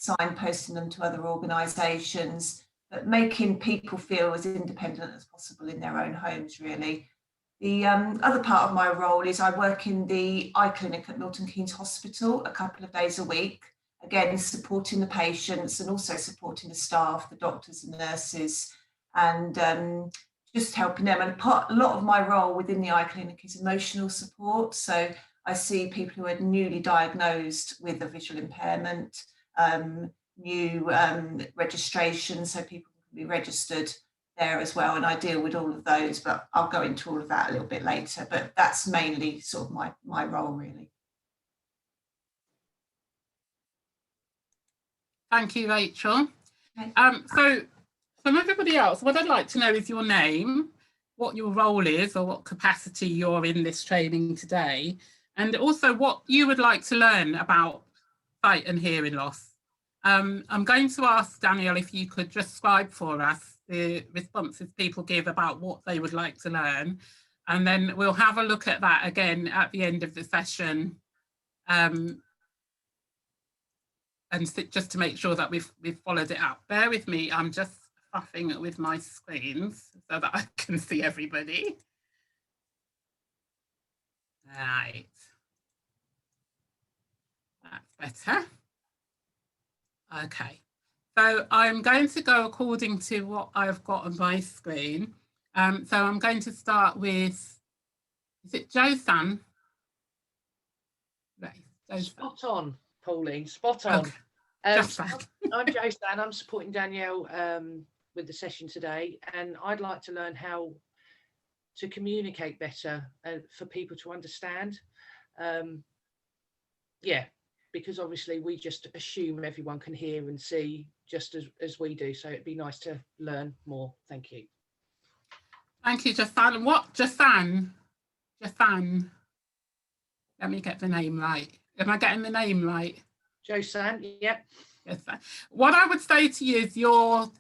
signposting them to other organisations, but making people feel as independent as possible in their own homes, really. The other part of my role is I work in the eye clinic at Milton Keynes Hospital a couple of days a week, again, supporting the patients and also supporting the staff, the doctors and nurses, and just helping them. And a lot of my role within the eye clinic is emotional support. So I see people who are newly diagnosed with a visual impairment, new registration, so people can be registered there as well, and I deal with all of those, but I'll go into all of that a little bit later, but that's mainly sort of my role, really. Thank you, Rachel. Okay. So from everybody else, what I'd like to know is your name, what your role is, or what capacity you're in this training today, and also what you would like to learn about sight and hearing loss. I'm going to ask Danielle if you could describe for us the responses people give about what they would like to learn, and then we'll have a look at that again at the end of the session, and just to make sure that we've followed it up. Bear with me, I'm just fuffing with my screens so that I can see everybody. Right, that's better. Okay, so I'm going to go according to what I've got on my screen. So I'm going to start with, is it Jo-san? Right, spot on, Pauline, spot on. Okay. I'm Jo-san, I'm supporting Danielle with the session today, and I'd like to learn how to communicate better for people to understand. Yeah. Because obviously we just assume everyone can hear and see just as we do. So it'd be nice to learn more. Thank you. Thank you, Jasan. What, Jasan? Let me get the name right. Am I getting the name right? Jo-san, yep. Yes. What I would say to you is you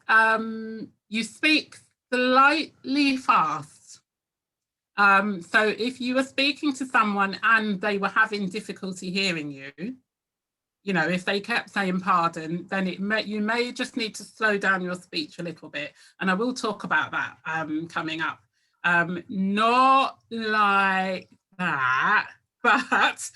speak slightly fast. So if you were speaking to someone and they were having difficulty hearing you, you know, if they kept saying pardon, then you may just need to slow down your speech a little bit. And I will talk about that coming up. Not like that, but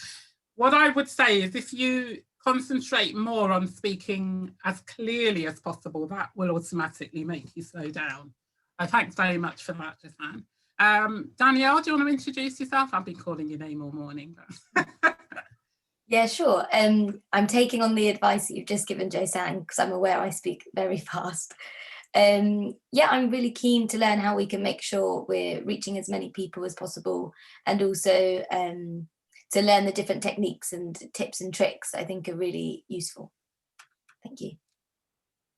what I would say is if you concentrate more on speaking as clearly as possible, that will automatically make you slow down. Thanks very much for that, Jasan. Danielle, do you want to introduce yourself? I've been calling your name all morning. Yeah, sure. I'm taking on the advice that you've just given, Jo-san, because I'm aware I speak very fast. Yeah, I'm really keen to learn how we can make sure we're reaching as many people as possible, and also to learn the different techniques and tips and tricks I think are really useful. Thank you.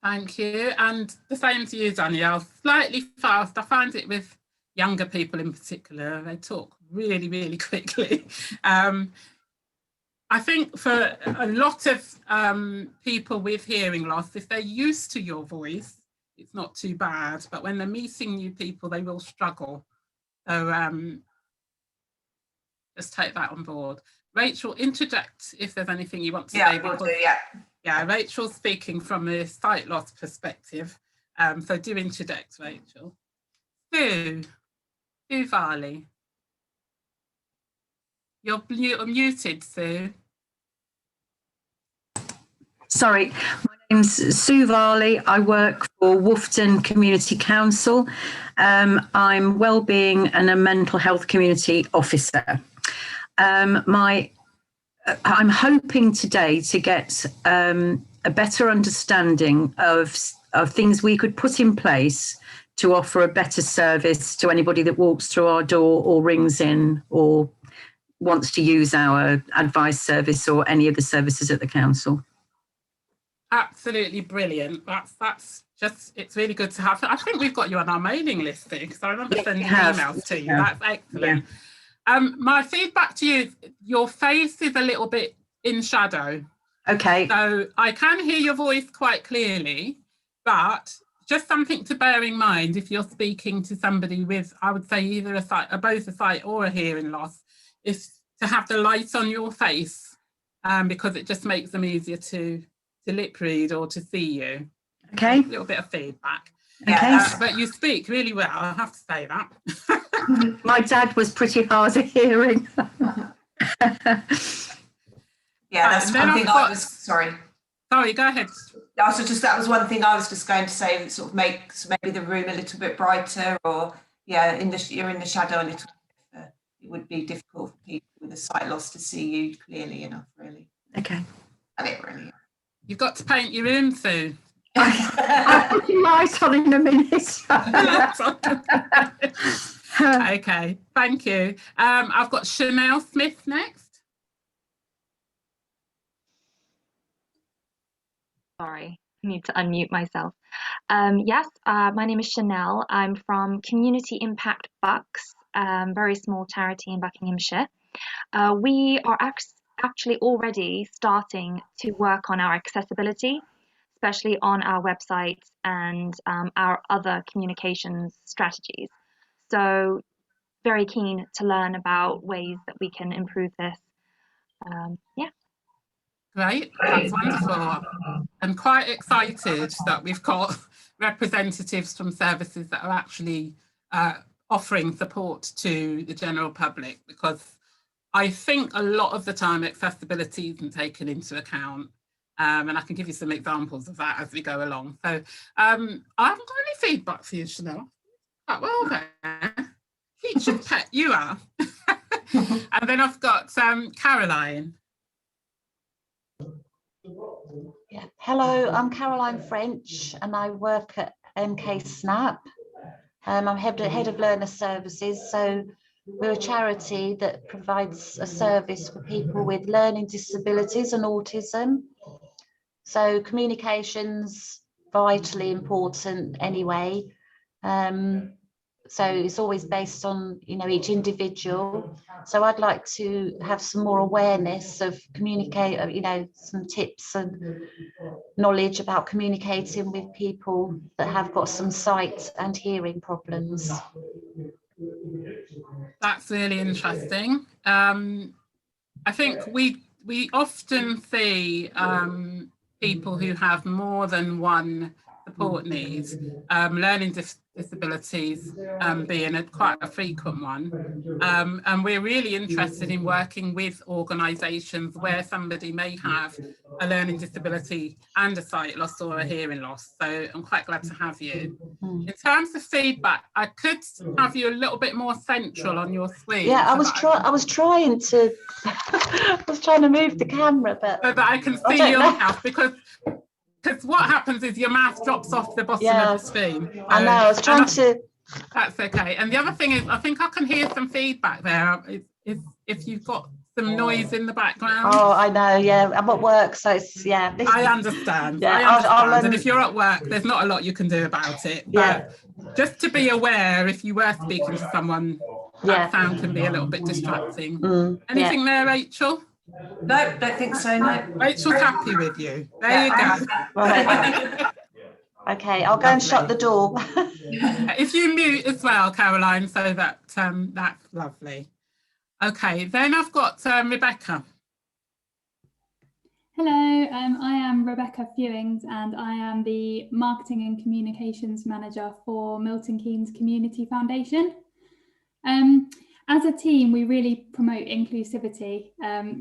Thank you. And the same to you, Danielle. Slightly fast. I find it with younger people in particular, they talk really, really quickly. I think for a lot of people with hearing loss, if they're used to your voice, it's not too bad. But when they're meeting new people, they will struggle. So just take that on board. Rachel, interject if there's anything you want to say. Will do, yeah. Yeah, Rachel's speaking from a sight loss perspective. So do interject, Rachel. Sue Varley. You're muted, Sue. Sorry, my name's Sue Varley. I work for Wolfton Community Council. I'm Wellbeing and a Mental Health Community Officer. I'm hoping today to get a better understanding of things we could put in place to offer a better service to anybody that walks through our door or rings in or wants to use our advice service or any of the services at the council. Absolutely brilliant. That's just, it's really good to have. I think we've got you on our mailing list too, because I remember sending emails to you. That's excellent. Yeah. My feedback to you, your face is a little bit in shadow. Okay. So I can hear your voice quite clearly, but just something to bear in mind if you're speaking to somebody with, I would say either both a sight or a hearing loss, is to have the light on your face, because it just makes them easier to lip read or to see you. Okay. A little bit of feedback. Okay. But you speak really well, I have to say that. My dad was pretty hard of hearing. Yeah, that's one thing I was, sorry. Sorry, go ahead. That was one thing I was just going to say, that sort of makes maybe the room a little bit brighter, or yeah, you're in the shadow a little bit. It would be difficult for people with a sight loss to see you clearly enough, really. Okay. And it really. You've got to paint your room soon. I'll put your light on in a minute. Okay, thank you. I've got Chanel Smith next. Sorry, I need to unmute myself. Yes, my name is Chanel. I'm from Community Impact Bucks, very small charity in Buckinghamshire. We are actually already starting to work on our accessibility, especially on our website and our other communications strategies. So very keen to learn about ways that we can improve this. Yeah. Great, that's wonderful. I'm quite excited that we've got representatives from services that are actually offering support to the general public, because I think a lot of the time accessibility isn't taken into account. And I can give you some examples of that as we go along. So I haven't got any feedback for you, Chanel. Quite well there. Featured pet, you are. And then I've got Caroline. Yeah. Hello, I'm Caroline French and I work at MK Snap. I'm head of learner services, so we're a charity that provides a service for people with learning disabilities and autism. So communication's vitally important anyway. So it's always based on, you know, each individual. So I'd like to have some more awareness of communicate, you know, some tips and knowledge about communicating with people that have got some sight and hearing problems. That's really interesting. I think we often see people who have more than one support needs, learning disabilities being quite a frequent one. And we're really interested in working with organisations where somebody may have a learning disability and a sight loss or a hearing loss. So I'm quite glad to have you. In terms of feedback, I could have you a little bit more central on your screen. Yeah, I was trying to move the camera, but so that I can see your mouth, because what happens is your mouth drops off the bottom of the screen. I know, I was trying to. That's okay. And the other thing is, I think I can hear some feedback there. If you've got some noise in the background. Oh, I know, yeah. I'm at work, so it's, yeah. I understand. Yeah, I understand. And if you're at work, there's not a lot you can do about it. But just to be aware, if you were speaking to someone, that sound can be a little bit distracting. Anything there, Rachel? No, don't think so, no. Rachel's happy with you. There you go. Right. Okay, I'll go and shut the door. If you mute as well, Caroline, so that that's lovely. Okay, then I've got Rebecca. Hello, I am Rebecca Fewings and I am the Marketing and Communications Manager for Milton Keynes Community Foundation. As a team, we really promote inclusivity.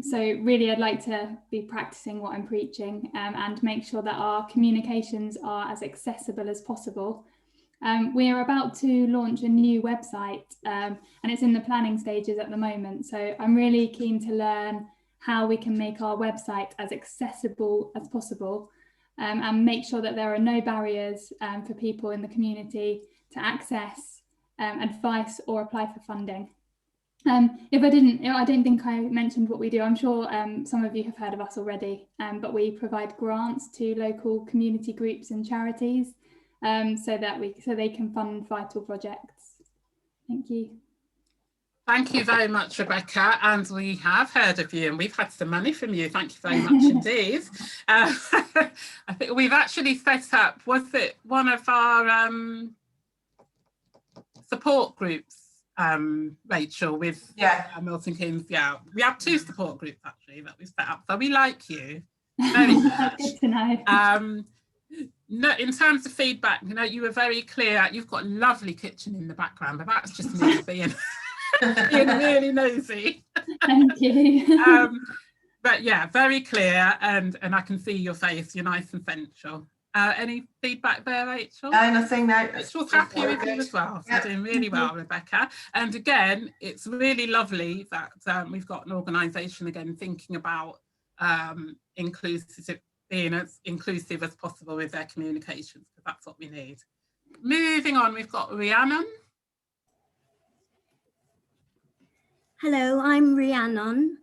So really, I'd like to be practicing what I'm preaching and make sure that our communications are as accessible as possible. We are about to launch a new website and it's in the planning stages at the moment. So I'm really keen to learn how we can make our website as accessible as possible and make sure that there are no barriers for people in the community to access advice or apply for funding. If I don't think I mentioned what we do. I'm sure some of you have heard of us already, but we provide grants to local community groups and charities so they can fund vital projects. Thank you. Thank you very much, Rebecca. And we have heard of you and we've had some money from you. Thank you very much indeed. I think we've actually set up, was it one of our support groups? Rachel, with Milton Keynes. Yeah, we have 2 support groups actually that we've set up. So we like you. Very Good to know. No, in terms of feedback, you know, you were very clear. You've got a lovely kitchen in the background, but that's just me being really nosy. Thank you. But yeah, very clear, and I can see your face. You're nice and sensual. Any feedback there, Rachel? No, nothing. No. Rachel's happy with you as well. So Yep. you're doing really well, Rebecca. And again, it's really lovely that we've got an organisation again thinking about inclusive, being as inclusive as possible with their communications, because that's what we need. Moving on, we've got Rhiannon. Hello, I'm Rhiannon.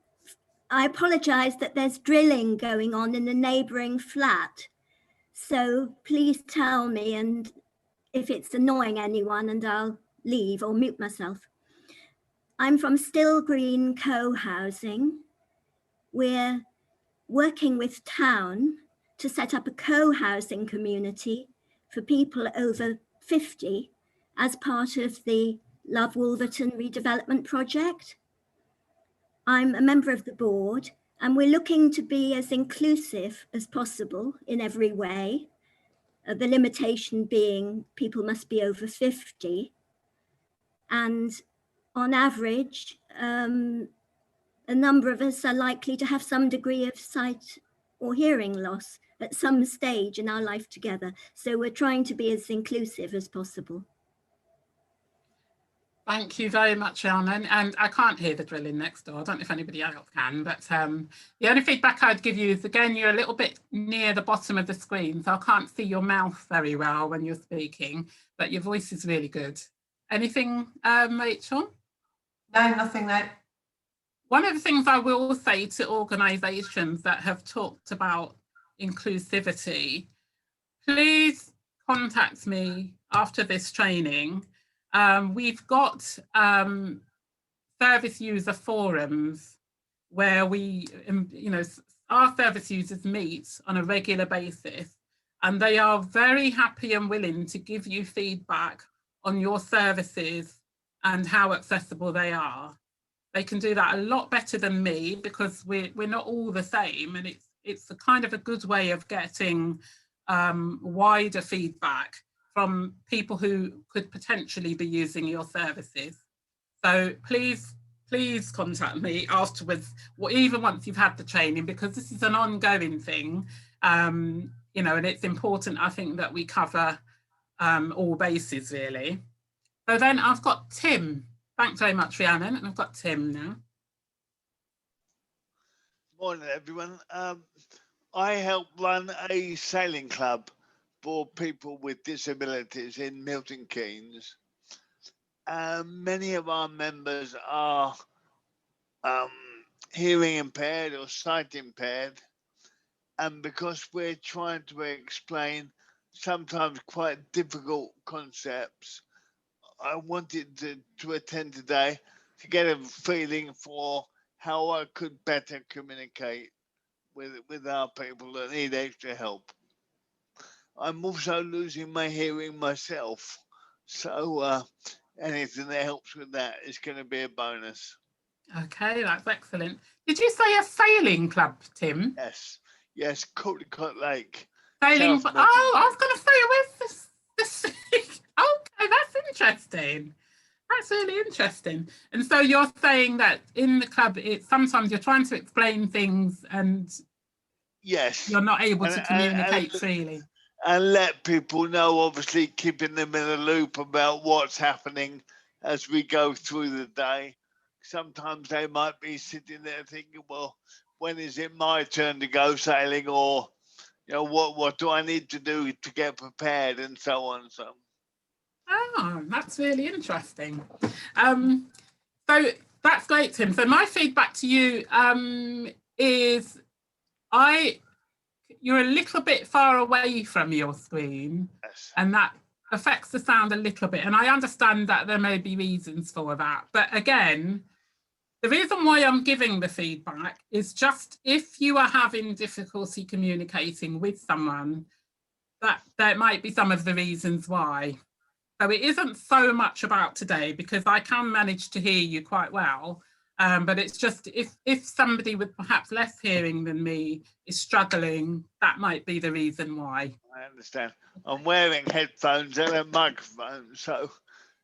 I apologise that there's drilling going on in the neighbouring flat. So please tell me and if it's annoying anyone, and I'll leave or mute myself. I'm from Still Green Co-housing. We're working with town to set up a co-housing community for people over 50 as part of the Love Wolverton redevelopment project. I'm a member of the board, and we're looking to be as inclusive as possible in every way. The limitation being people must be over 50. And on average, a number of us are likely to have some degree of sight or hearing loss at some stage in our life together. So we're trying to be as inclusive as possible. Thank you very much, Rhiannon. And I can't hear the drilling next door. I don't know if anybody else can, but the only feedback I'd give you is, again, you're a little bit near the bottom of the screen, so I can't see your mouth very well when you're speaking, but your voice is really good. Anything, Rachel? No, nothing, no. One of the things I will say to organisations that have talked about inclusivity, please contact me after this training. We've got service user forums where we, you know, our service users meet on a regular basis, and they are very happy and willing to give you feedback on your services and how accessible they are. They can do that a lot better than me because we're not all the same, and it's a kind of a good way of getting wider feedback from people who could potentially be using your services. So please contact me afterwards, or even once you've had the training, because this is an ongoing thing, you know, and it's important, I think, that we cover all bases really. So then I've got Tim. Thanks very much, Rhiannon, and I've got Tim now. Morning, everyone. I help run a sailing club for people with disabilities in Milton Keynes. Many of our members are hearing impaired or sight impaired, and because we're trying to explain sometimes quite difficult concepts, I wanted to attend today to get a feeling for how I could better communicate with our people that need extra help. I'm also losing my hearing myself, so anything that helps with that is going to be a bonus. Okay, that's excellent. Did you say a sailing club, Tim? Yes, Caldecott Lake. Sailing. Oh, I was going to say, where's this? Okay, that's interesting. That's really interesting. And so you're saying that in the club, sometimes you're trying to explain things and yes, you're not able to communicate freely. And let people know, obviously keeping them in a loop about what's happening as we go through the day. Sometimes they might be sitting there thinking, well, when is it my turn to go sailing? Or, you know, what do I need to do to get prepared, and so on. So. Oh, that's really interesting. So that's great, Tim. So my feedback to you is you're a little bit far away from your screen, yes, and that affects the sound a little bit. And I understand that there may be reasons for that. But again, the reason why I'm giving the feedback is just if you are having difficulty communicating with someone, that might be some of the reasons why. So it isn't so much about today, because I can manage to hear you quite well. But it's just if somebody with perhaps less hearing than me is struggling, that might be the reason why. I understand. I'm wearing headphones and a microphone, so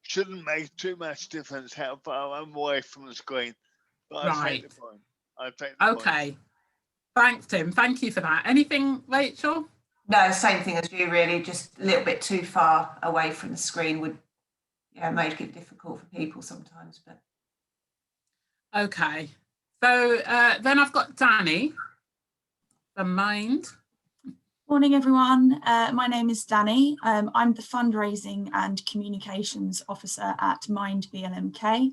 shouldn't make too much difference how far I'm away from the screen. But I take the point. I take the point. Okay. Thanks, Tim. Thank you for that. Anything, Rachel? No, same thing as you, really. Just a little bit too far away from the screen would, make it difficult for people sometimes. But okay. So then I've got Danny from Mind. Morning, everyone. My name is Danny. I'm the Fundraising and Communications Officer at Mind BLMK.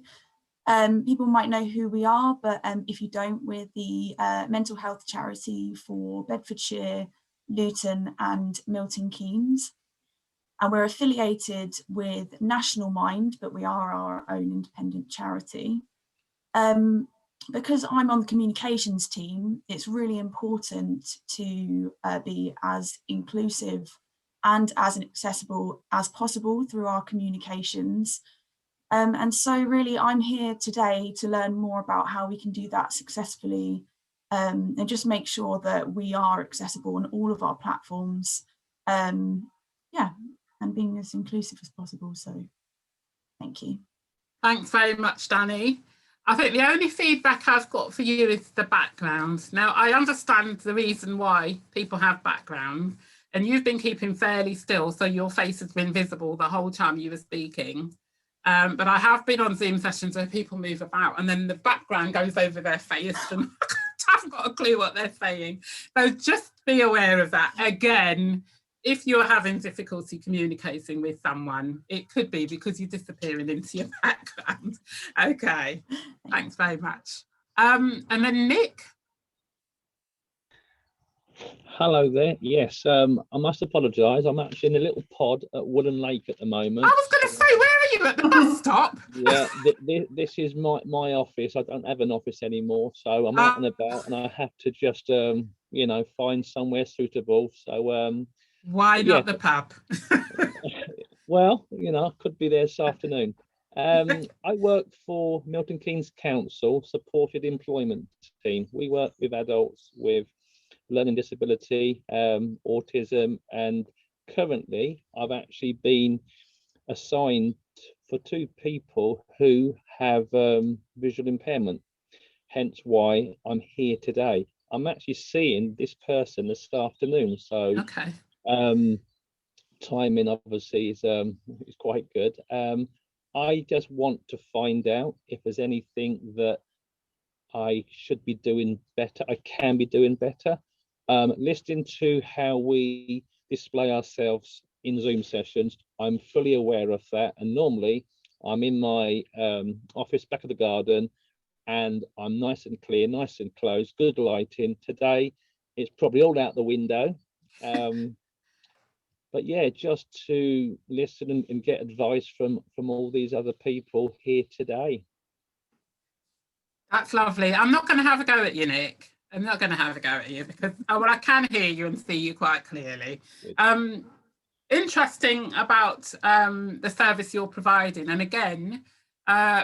People might know who we are, but if you don't, we're the mental health charity for Bedfordshire, Luton and Milton Keynes. And we're affiliated with National Mind, but we are our own independent charity. Because I'm on the communications team, it's really important to be as inclusive and as accessible as possible through our communications. And so really I'm here today to learn more about how we can do that successfully, and just make sure that we are accessible on all of our platforms, and being as inclusive as possible. So thank you. Thanks very much, Danny. I think the only feedback I've got for you is the background. Now, I understand the reason why people have background, and you've been keeping fairly still, so your face has been visible the whole time you were speaking. But I have been on Zoom sessions where people move about and then the background goes over their face and I haven't got a clue what they're saying. So just be aware of that. Again, if you're having difficulty communicating with someone, it could be because you're disappearing into your background. Okay, thanks very much. And then Nick. Hello there. Yes, I must apologise. I'm actually in a little pod at Wooden Lake at the moment. I was going to say, where are you at the bus stop? Yeah, this is my office. I don't have an office anymore, so I'm out and about, and I have to just find somewhere suitable. So why not the pub? Well, I could be there this afternoon. I work for Milton Keynes Council Supported Employment Team. We work with adults with learning disability, autism, and currently I've actually been assigned for 2 people who have visual impairment, hence why I'm here today. I'm actually seeing this person this afternoon, so okay. Timing obviously is quite good. I just want to find out if there's anything that I should be doing better, I can be doing better. Listening to how we display ourselves in Zoom sessions, I'm fully aware of that. And normally I'm in my office back of the garden and I'm nice and clear, nice and close, good lighting. Today, it's probably all out the window. But yeah, just to listen and get advice from all these other people here today. That's lovely. I'm not going to have a go at you, Nick. I'm not going to have a go at you because I can hear you and see you quite clearly. Interesting about the service you're providing. And again,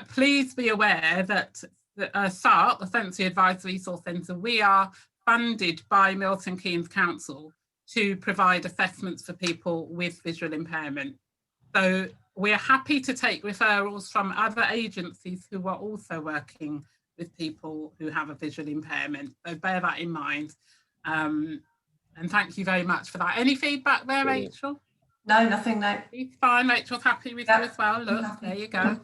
please be aware that the SARC, the Sensory Advice Resource Centre, we are funded by Milton Keynes Council to provide assessments for people with visual impairment. So we're happy to take referrals from other agencies who are also working with people who have a visual impairment. So bear that in mind. And thank you very much for that. Any feedback there, Rachel? No, nothing, no. It's fine, Rachel's happy with you as well. Look, there you go.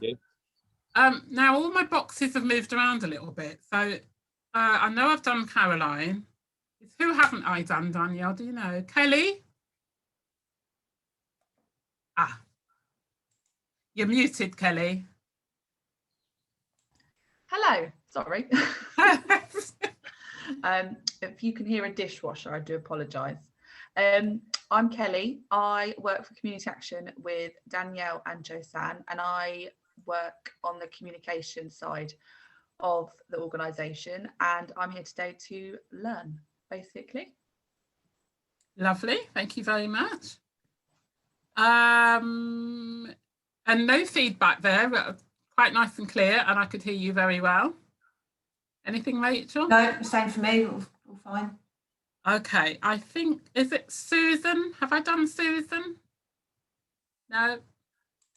Now all my boxes have moved around a little bit. So I know I've done Caroline. Who haven't I done, Danielle? Do you know? Kelly? Ah, you're muted, Kelly. Hello, sorry. If you can hear a dishwasher, I do apologise. I'm Kelly. I work for Community Action with Danielle and Josanne, and I work on the communication side of the organisation, and I'm here today to learn, basically. Lovely, thank you very much. And no feedback there, quite nice and clear, and I could hear you very well. Anything, Rachel? No, same for me, all fine. Okay, I think, is it Susan? Have I done Susan? No,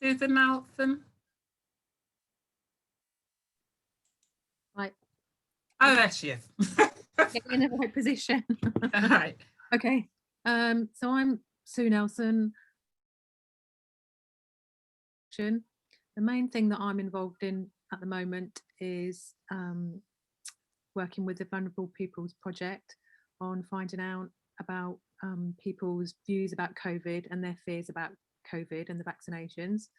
Susan Nelson? Right. Oh, there she is. Getting in the right position. All right. Okay. So I'm Sue Nelson. The main thing that I'm involved in at the moment is working with the Vulnerable Peoples Project on finding out about people's views about COVID and their fears about COVID and the vaccinations.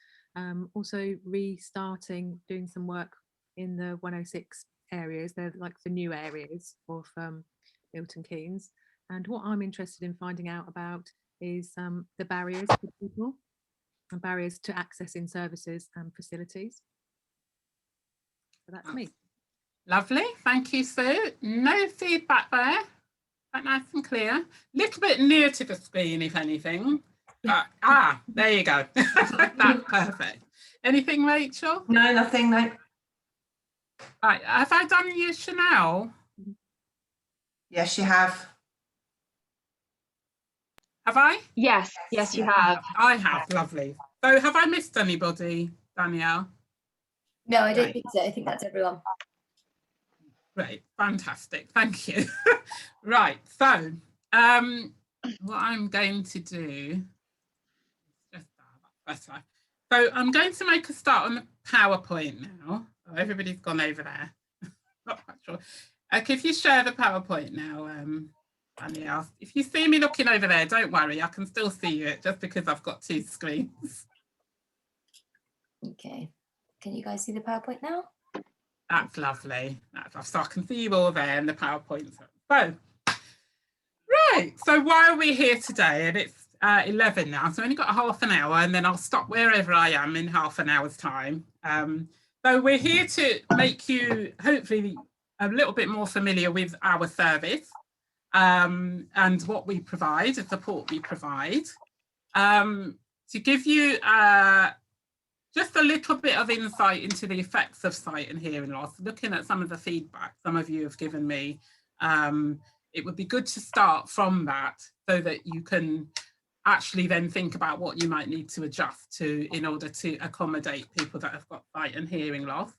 Also restarting, doing some work in the 106 areas. They're like the new areas of Milton Keynes. And what I'm interested in finding out about is the barriers for people and barriers to accessing services and facilities. So that's me. Lovely, thank you, Sue. No feedback there, quite nice and clear. Little bit near to the screen, if anything. There you go. That's perfect. Anything, Rachel? No, nothing, no. Right, have I done you, Chanel? Yes, you have. Have I? Yes, yes, you have. I have, lovely. So have I missed anybody, Danielle? No, I don't think so. I think that's everyone. Great, fantastic, thank you. Right, so what I'm going to do, so I'm going to make a start on the PowerPoint now. Oh, everybody's gone over there. Not quite sure. Okay, if you share the PowerPoint now, Danielle, if you see me looking over there, don't worry, I can still see it just because I've got two screens. Okay, can you guys see the PowerPoint now? That's lovely. So I can see you all there in the PowerPoint. So, right, so why are we here today? And it's 11 now, so I've only got a half an hour and then I'll stop wherever I am in half an hour's time. So we're here to make you hopefully a little bit more familiar with our service and what we provide, the support we provide. To give you just a little bit of insight into the effects of sight and hearing loss, looking at some of the feedback some of you have given me, it would be good to start from that so that you can actually then think about what you might need to adjust to in order to accommodate people that have got sight and hearing loss.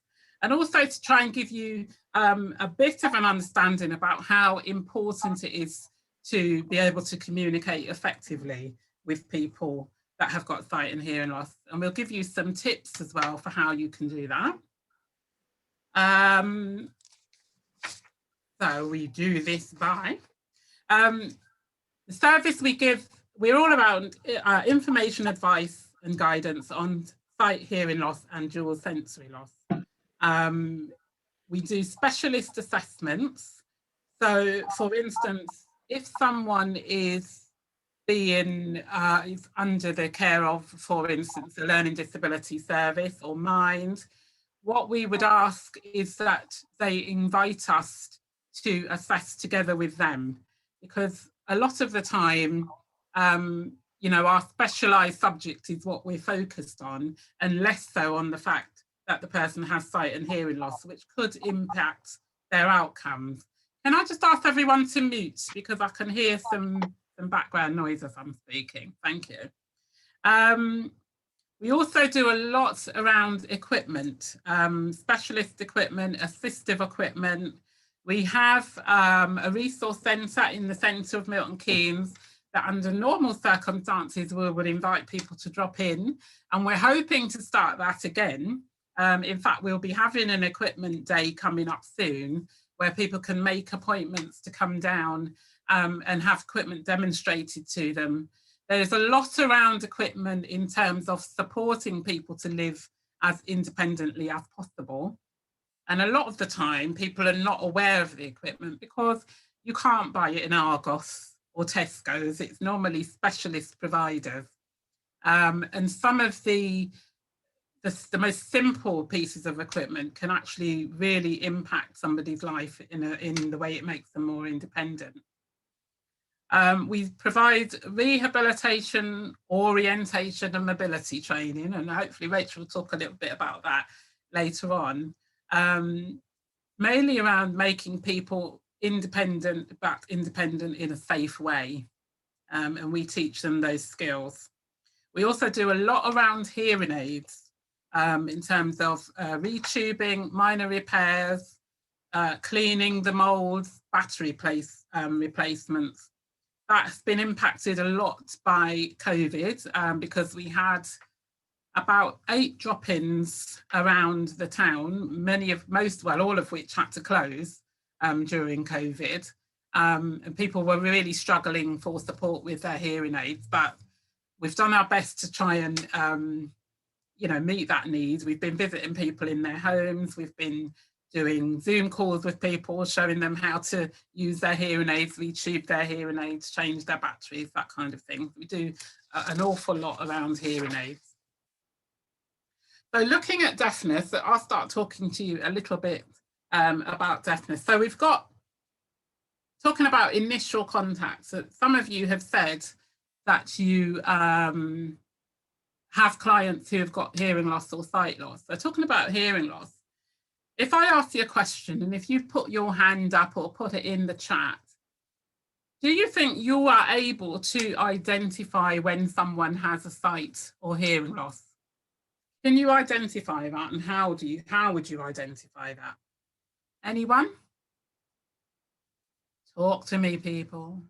And also to try and give you a bit of an understanding about how important it is to be able to communicate effectively with people that have got sight and hearing loss. And we'll give you some tips as well for how you can do that. So we do this by the service we give. We're all around information, advice and guidance on sight, hearing loss and dual sensory loss. We do specialist assessments. So for instance, if someone is is under the care of, for instance, a learning disability service or Mind, what we would ask is that they invite us to assess together with them, because a lot of the time, you know, our specialised subject is what we're focused on, and less so on the fact that the person has sight and hearing loss, which could impact their outcomes. Can I just ask everyone to mute, because I can hear some background noise as I'm speaking. Thank you. We also do a lot around equipment, specialist equipment, assistive equipment. We have a resource centre in the centre of Milton Keynes that under normal circumstances we would invite people to drop in, and we're hoping to start that again. In fact, we'll be having an equipment day coming up soon where people can make appointments to come down and have equipment demonstrated to them. There's a lot around equipment in terms of supporting people to live as independently as possible. And a lot of the time, people are not aware of the equipment because you can't buy it in Argos or Tesco's. It's normally specialist providers. And some of the most simple pieces of equipment can actually really impact somebody's life in the way it makes them more independent. We provide rehabilitation, orientation and mobility training, and hopefully Rachel will talk a little bit about that later on. mainly around making people independent, but independent in a safe way. And we teach them those skills. We also do a lot around hearing aids in terms of retubing, minor repairs, cleaning the molds, battery replacements. That's been impacted a lot by COVID because we had about 8 drop-ins around the town, all of which had to close during COVID. And people were really struggling for support with their hearing aids, but we've done our best to try and meet that need. We've been visiting people in their homes. We've been doing Zoom calls with people, showing them how to use their hearing aids, retube their hearing aids, change their batteries, that kind of thing. We do an awful lot around hearing aids. So looking at deafness, I'll start talking to you a little bit about deafness. So we've got, talking about initial contacts, some of you have said that you have clients who have got hearing loss or sight loss. So talking about hearing loss, if I ask you a question and if you put your hand up or put it in the chat, do you think you are able to identify when someone has a sight or hearing loss? Can you identify that, and how would you identify that? Anyone? Talk to me, people.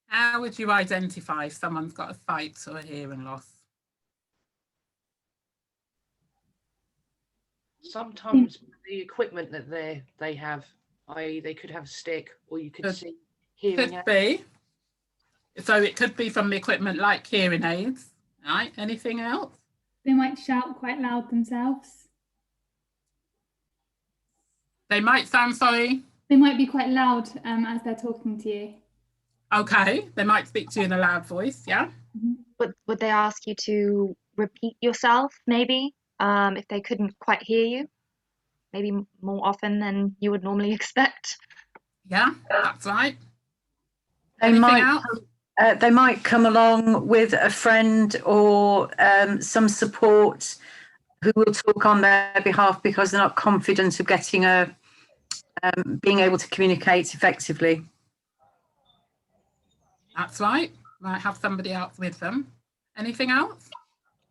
How would you identify if someone's got a sight or a hearing loss? Sometimes the equipment that they have, i.e. they could have a stick, or you could see hearing aids. Could be. So it could be from the equipment like hearing aids, right? Anything else? They might shout quite loud themselves. They might sound, sorry? They might be quite loud as they're talking to you. Okay, they might speak to you in a loud voice, yeah? Would they ask you to repeat yourself, maybe, if they couldn't quite hear you? Maybe more often than you would normally expect? Yeah, that's right. They might come along with a friend or some support who will talk on their behalf because they're not confident of getting being able to communicate effectively. That's right. Might have somebody else with them. Anything else?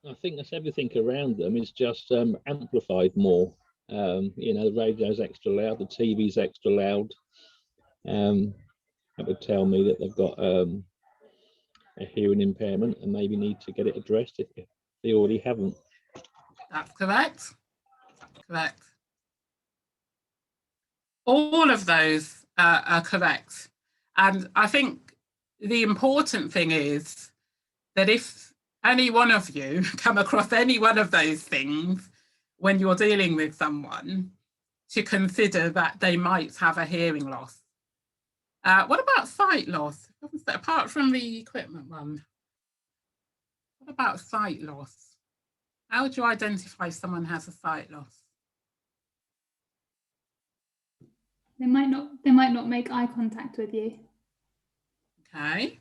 I think that's everything around them is just amplified more. The radio's extra loud, the TV's extra loud. That would tell me that they've got a hearing impairment and maybe need to get it addressed if they already haven't. That's correct. That's correct. All of those are correct. And I think the important thing is that if any one of you come across any one of those things when you're dealing with someone, to consider that they might have a hearing loss. What about sight loss? Apart from the equipment one, what about sight loss? How would you identify someone has a sight loss? They might not make eye contact with you. Okay.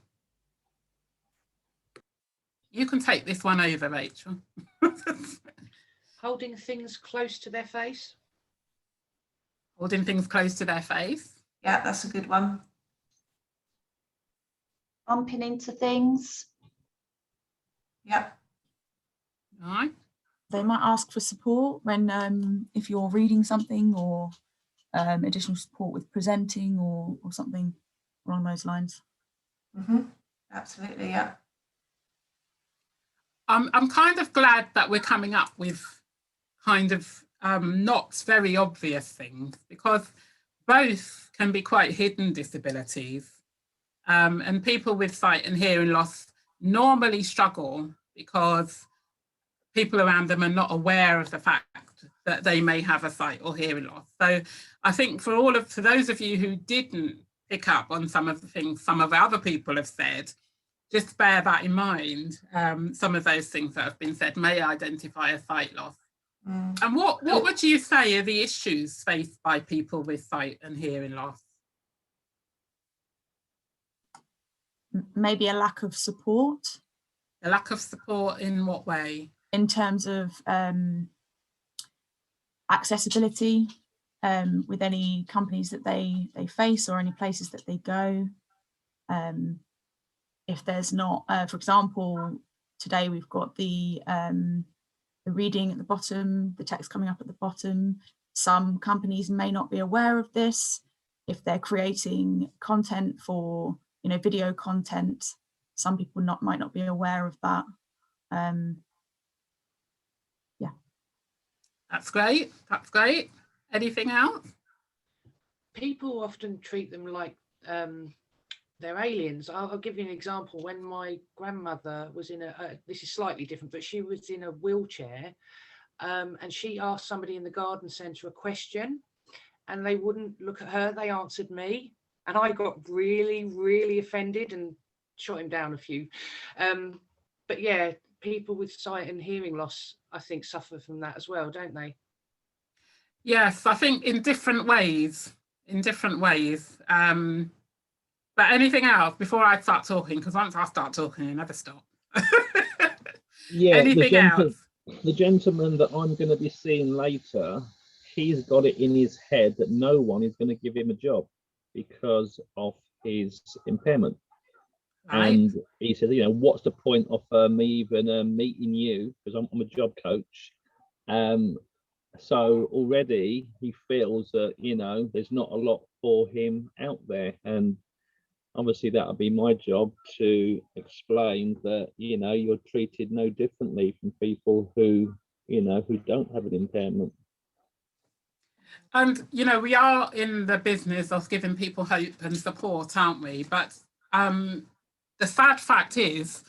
You can take this one over, Rachel. Holding things close to their face. Holding things close to their face. Yeah, that's a good one. Bumping into things. Yep. All right. They might ask for support when if you're reading something, or additional support with presenting or something along those lines. Absolutely, yeah. I'm kind of glad that we're coming up with kind of not very obvious things, because both can be quite hidden disabilities. And people with sight and hearing loss normally struggle because people around them are not aware of the fact that they may have a sight or hearing loss. So I think for those of you who didn't pick up on some of the things some of other people have said, just bear that in mind. Some of those things that have been said may identify a sight loss. And what would you say are the issues faced by people with sight and hearing loss? Maybe a lack of support. A lack of support in what way? in terms of accessibility with any companies that they face or any places that they go. If there's not, for example, today we've got the reading at the bottom, the text coming up at the bottom. Some companies may not be aware of this. If they're creating content for, you know, video content, some people might not be aware of that. Yeah. That's great. That's great. Anything else? People often treat them like they're aliens. I'll give you an example. When my grandmother was in this is slightly different, but she was in a wheelchair, and she asked somebody in the garden centre a question, and they wouldn't look at her. They answered me, and I got really, really offended and shot him down a few. But yeah, people with sight and hearing loss, I think, suffer from that as well, don't they? Yes, I think in different ways. In different ways. But anything else before I start talking? Because once I start talking, you never stop. Yeah, anything else? The gentleman that I'm going to be seeing later, he's got it in his head that no one is going to give him a job because of his impairment. Right. And he said, you know, what's the point of me even meeting you, because I'm a job coach. So already he feels that, you know, there's not a lot for him out there. And obviously that'll be my job to explain that, you know, you're treated no differently from people who, you know, who don't have an impairment. And, you know, we are in the business of giving people hope and support, aren't we? But the sad fact is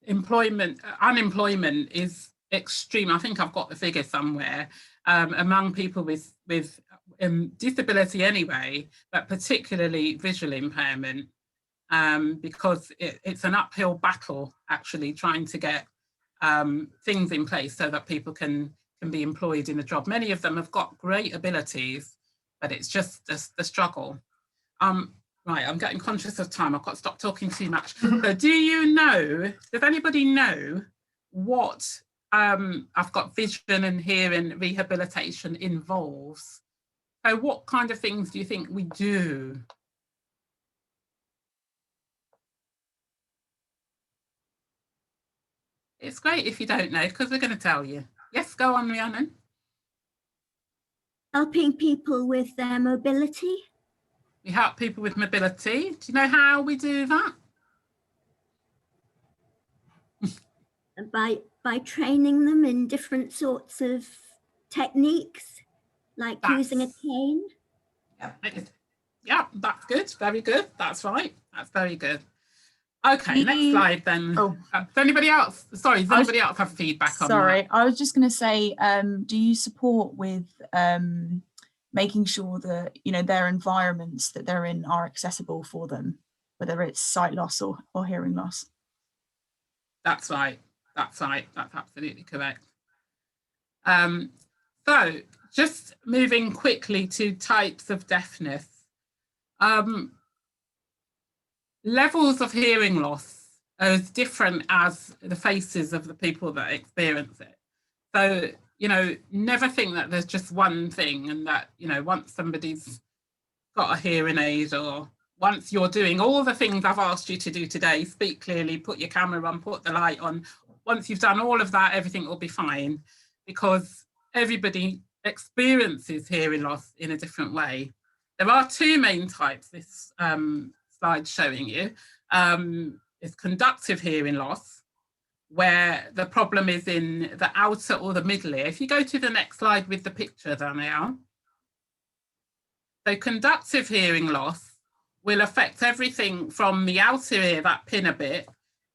unemployment is extreme. I think I've got the figure somewhere, among people with disability anyway, but particularly visual impairment, because it's an uphill battle actually trying to get things in place so that people can be employed in a job. Many of them have got great abilities, but it's just the struggle. Right, I'm getting conscious of time. I've got to stop talking too much. So do you know, does anybody know what I've got vision and hearing rehabilitation involves? So what kind of things do you think we do? It's great if you don't know, because we're going to tell you. Yes, go on, Rhiannon. Helping people with their mobility. We help people with mobility. Do you know how we do that? By training them in different sorts of techniques, like using a cane. Yeah, that's good. Very good. That's right. That's very good. Okay, next slide then. Oh, does anybody else? Sorry, does anybody else have feedback on that? Sorry, I was just going to say, do you support with making sure that, you know, their environments that they're in are accessible for them, whether it's sight loss or hearing loss? That's right. That's right. That's absolutely correct. So just moving quickly to types of deafness. Levels of hearing loss are as different as the faces of the people that experience it. So, you know, never think that there's just one thing, and that, you know, once somebody's got a hearing aid, or once you're doing all the things I've asked you to do today, speak clearly, put your camera on, put the light on, once you've done all of that, everything will be fine, because everybody experiences hearing loss in a different way. There are two main types this slide showing you. Is conductive hearing loss, where the problem is in the outer or the middle ear. If you go to the next slide with the picture, Danielle. So conductive hearing loss will affect everything from the outer ear, that pinna bit,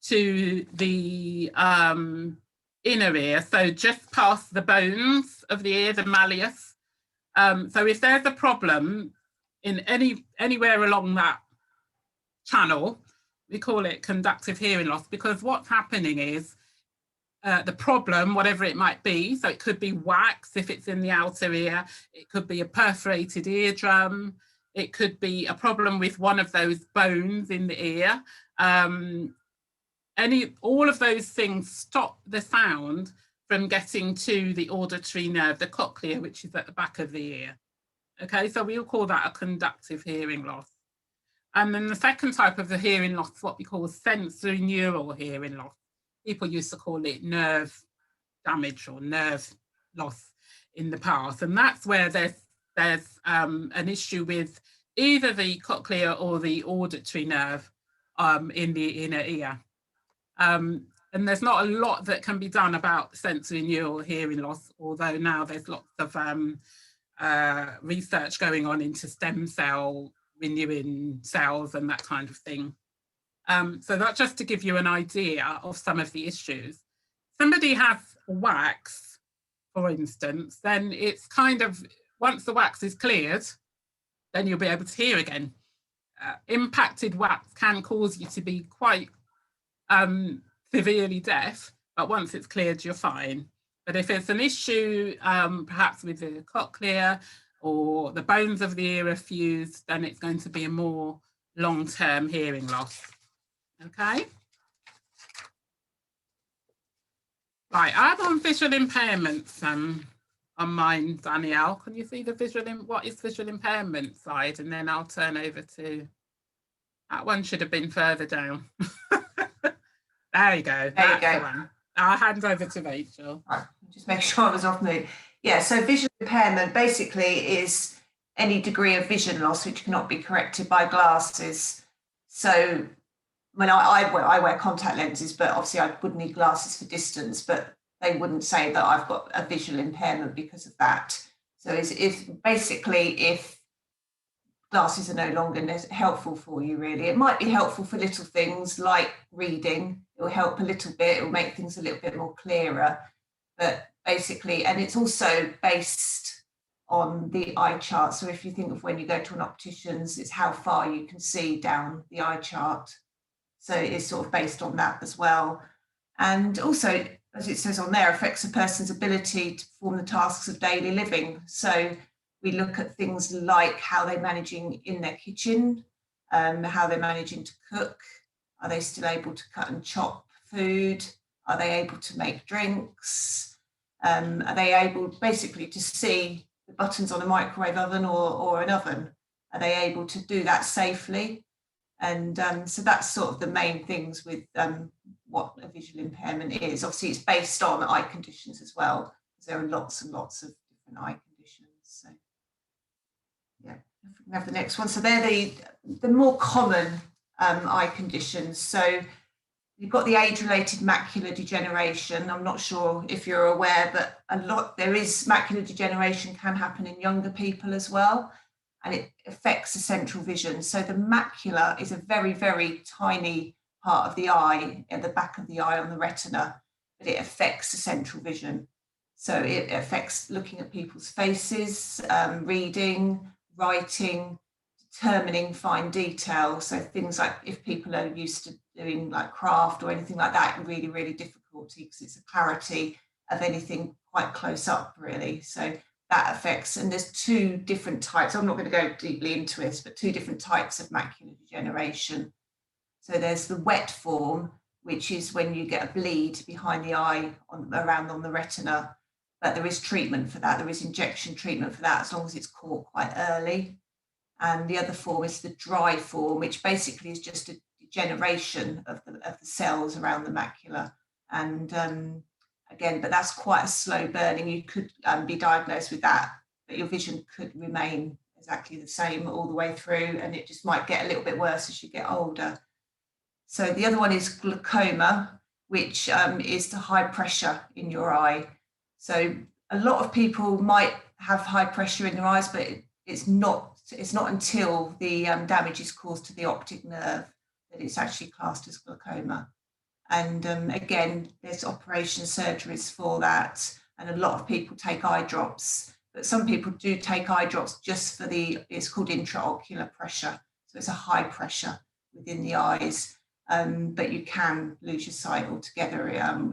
to the inner ear, so just past the bones of the ear, the malleus. So if there's a problem in anywhere along that channel, we call it conductive hearing loss, because what's happening is the problem, whatever it might be, so it could be wax if it's in the outer ear, it could be a perforated eardrum, it could be a problem with one of those bones in the ear. All of those things stop the sound from getting to the auditory nerve, the cochlea, which is at the back of the ear. Okay, so we'll call that a conductive hearing loss. And then the second type of the hearing loss is what we call sensory neural hearing loss. People used to call it nerve damage or nerve loss in the past. And that's where there's an issue with either the cochlea or the auditory nerve in the inner ear. And there's not a lot that can be done about sensory neural hearing loss, although now there's lots of research going on into stem cell renewing cells and that kind of thing. So that's just to give you an idea of some of the issues. Somebody has wax, for instance, then it's kind of, once the wax is cleared, then you'll be able to hear again. Impacted wax can cause you to be quite severely deaf, but once it's cleared, you're fine. But if it's an issue, perhaps with the cochlea or the bones of the ear are fused, then it's going to be a more long-term hearing loss. Okay. Right, I'm on visual impairments on mine, Danielle. Can you see the what is visual impairment slide? And then I'll turn over to, that one should have been further down. There you go. There you go. The one. I'll hand over to Rachel. Right, just make sure I was off mute. Yeah, so visual impairment basically is any degree of vision loss which cannot be corrected by glasses. So when I wear contact lenses, but obviously I would need glasses for distance, but they wouldn't say that I've got a visual impairment because of that. So it's basically if glasses are no longer helpful for you, really. It might be helpful for little things like reading. It will help a little bit. It will make things a little bit more clearer. But basically, and it's also based on the eye chart. So if you think of when you go to an optician's, it's how far you can see down the eye chart. So it's sort of based on that as well. And also, as it says on there, affects a person's ability to perform the tasks of daily living. So we look at things like how they're managing in their kitchen, how they're managing to cook. Are they still able to cut and chop food? Are they able to make drinks? Are they able basically to see the buttons on a microwave oven or an oven? Are they able to do that safely? And so that's sort of the main things with what a visual impairment is. Obviously, it's based on eye conditions as well, because there are lots and lots of different eye conditions. So yeah, if we can have the next one. So they're the more common eye conditions. So you've got the age-related macular degeneration. I'm not sure if you're aware, but there is macular degeneration can happen in younger people as well, and it affects the central vision. So the macula is a very, very tiny part of the eye, at the back of the eye on the retina, but it affects the central vision. So it affects looking at people's faces, reading, writing, determining fine detail. So things like if people are used to doing like craft or anything like that, really, really difficult because it's a clarity of anything quite close up, really. So that affects, and there's two different types. I'm not going to go deeply into this, but two different types of macular degeneration. So there's the wet form, which is when you get a bleed behind the eye around on the retina, but there is treatment for that. There is injection treatment for that as long as it's caught quite early. And the other form is the dry form, which basically is just a degeneration of the cells around the macula. And again, but that's quite a slow burning. You could be diagnosed with that, but your vision could remain exactly the same all the way through, and it just might get a little bit worse as you get older. So the other one is glaucoma, which is the high pressure in your eye. So a lot of people might have high pressure in their eyes, but it's not until the damage is caused to the optic nerve that it's actually classed as glaucoma. And again, there's operation surgeries for that. And a lot of people take eye drops, but some people do take eye drops just for it's called intraocular pressure. So it's a high pressure within the eyes. But you can lose your sight altogether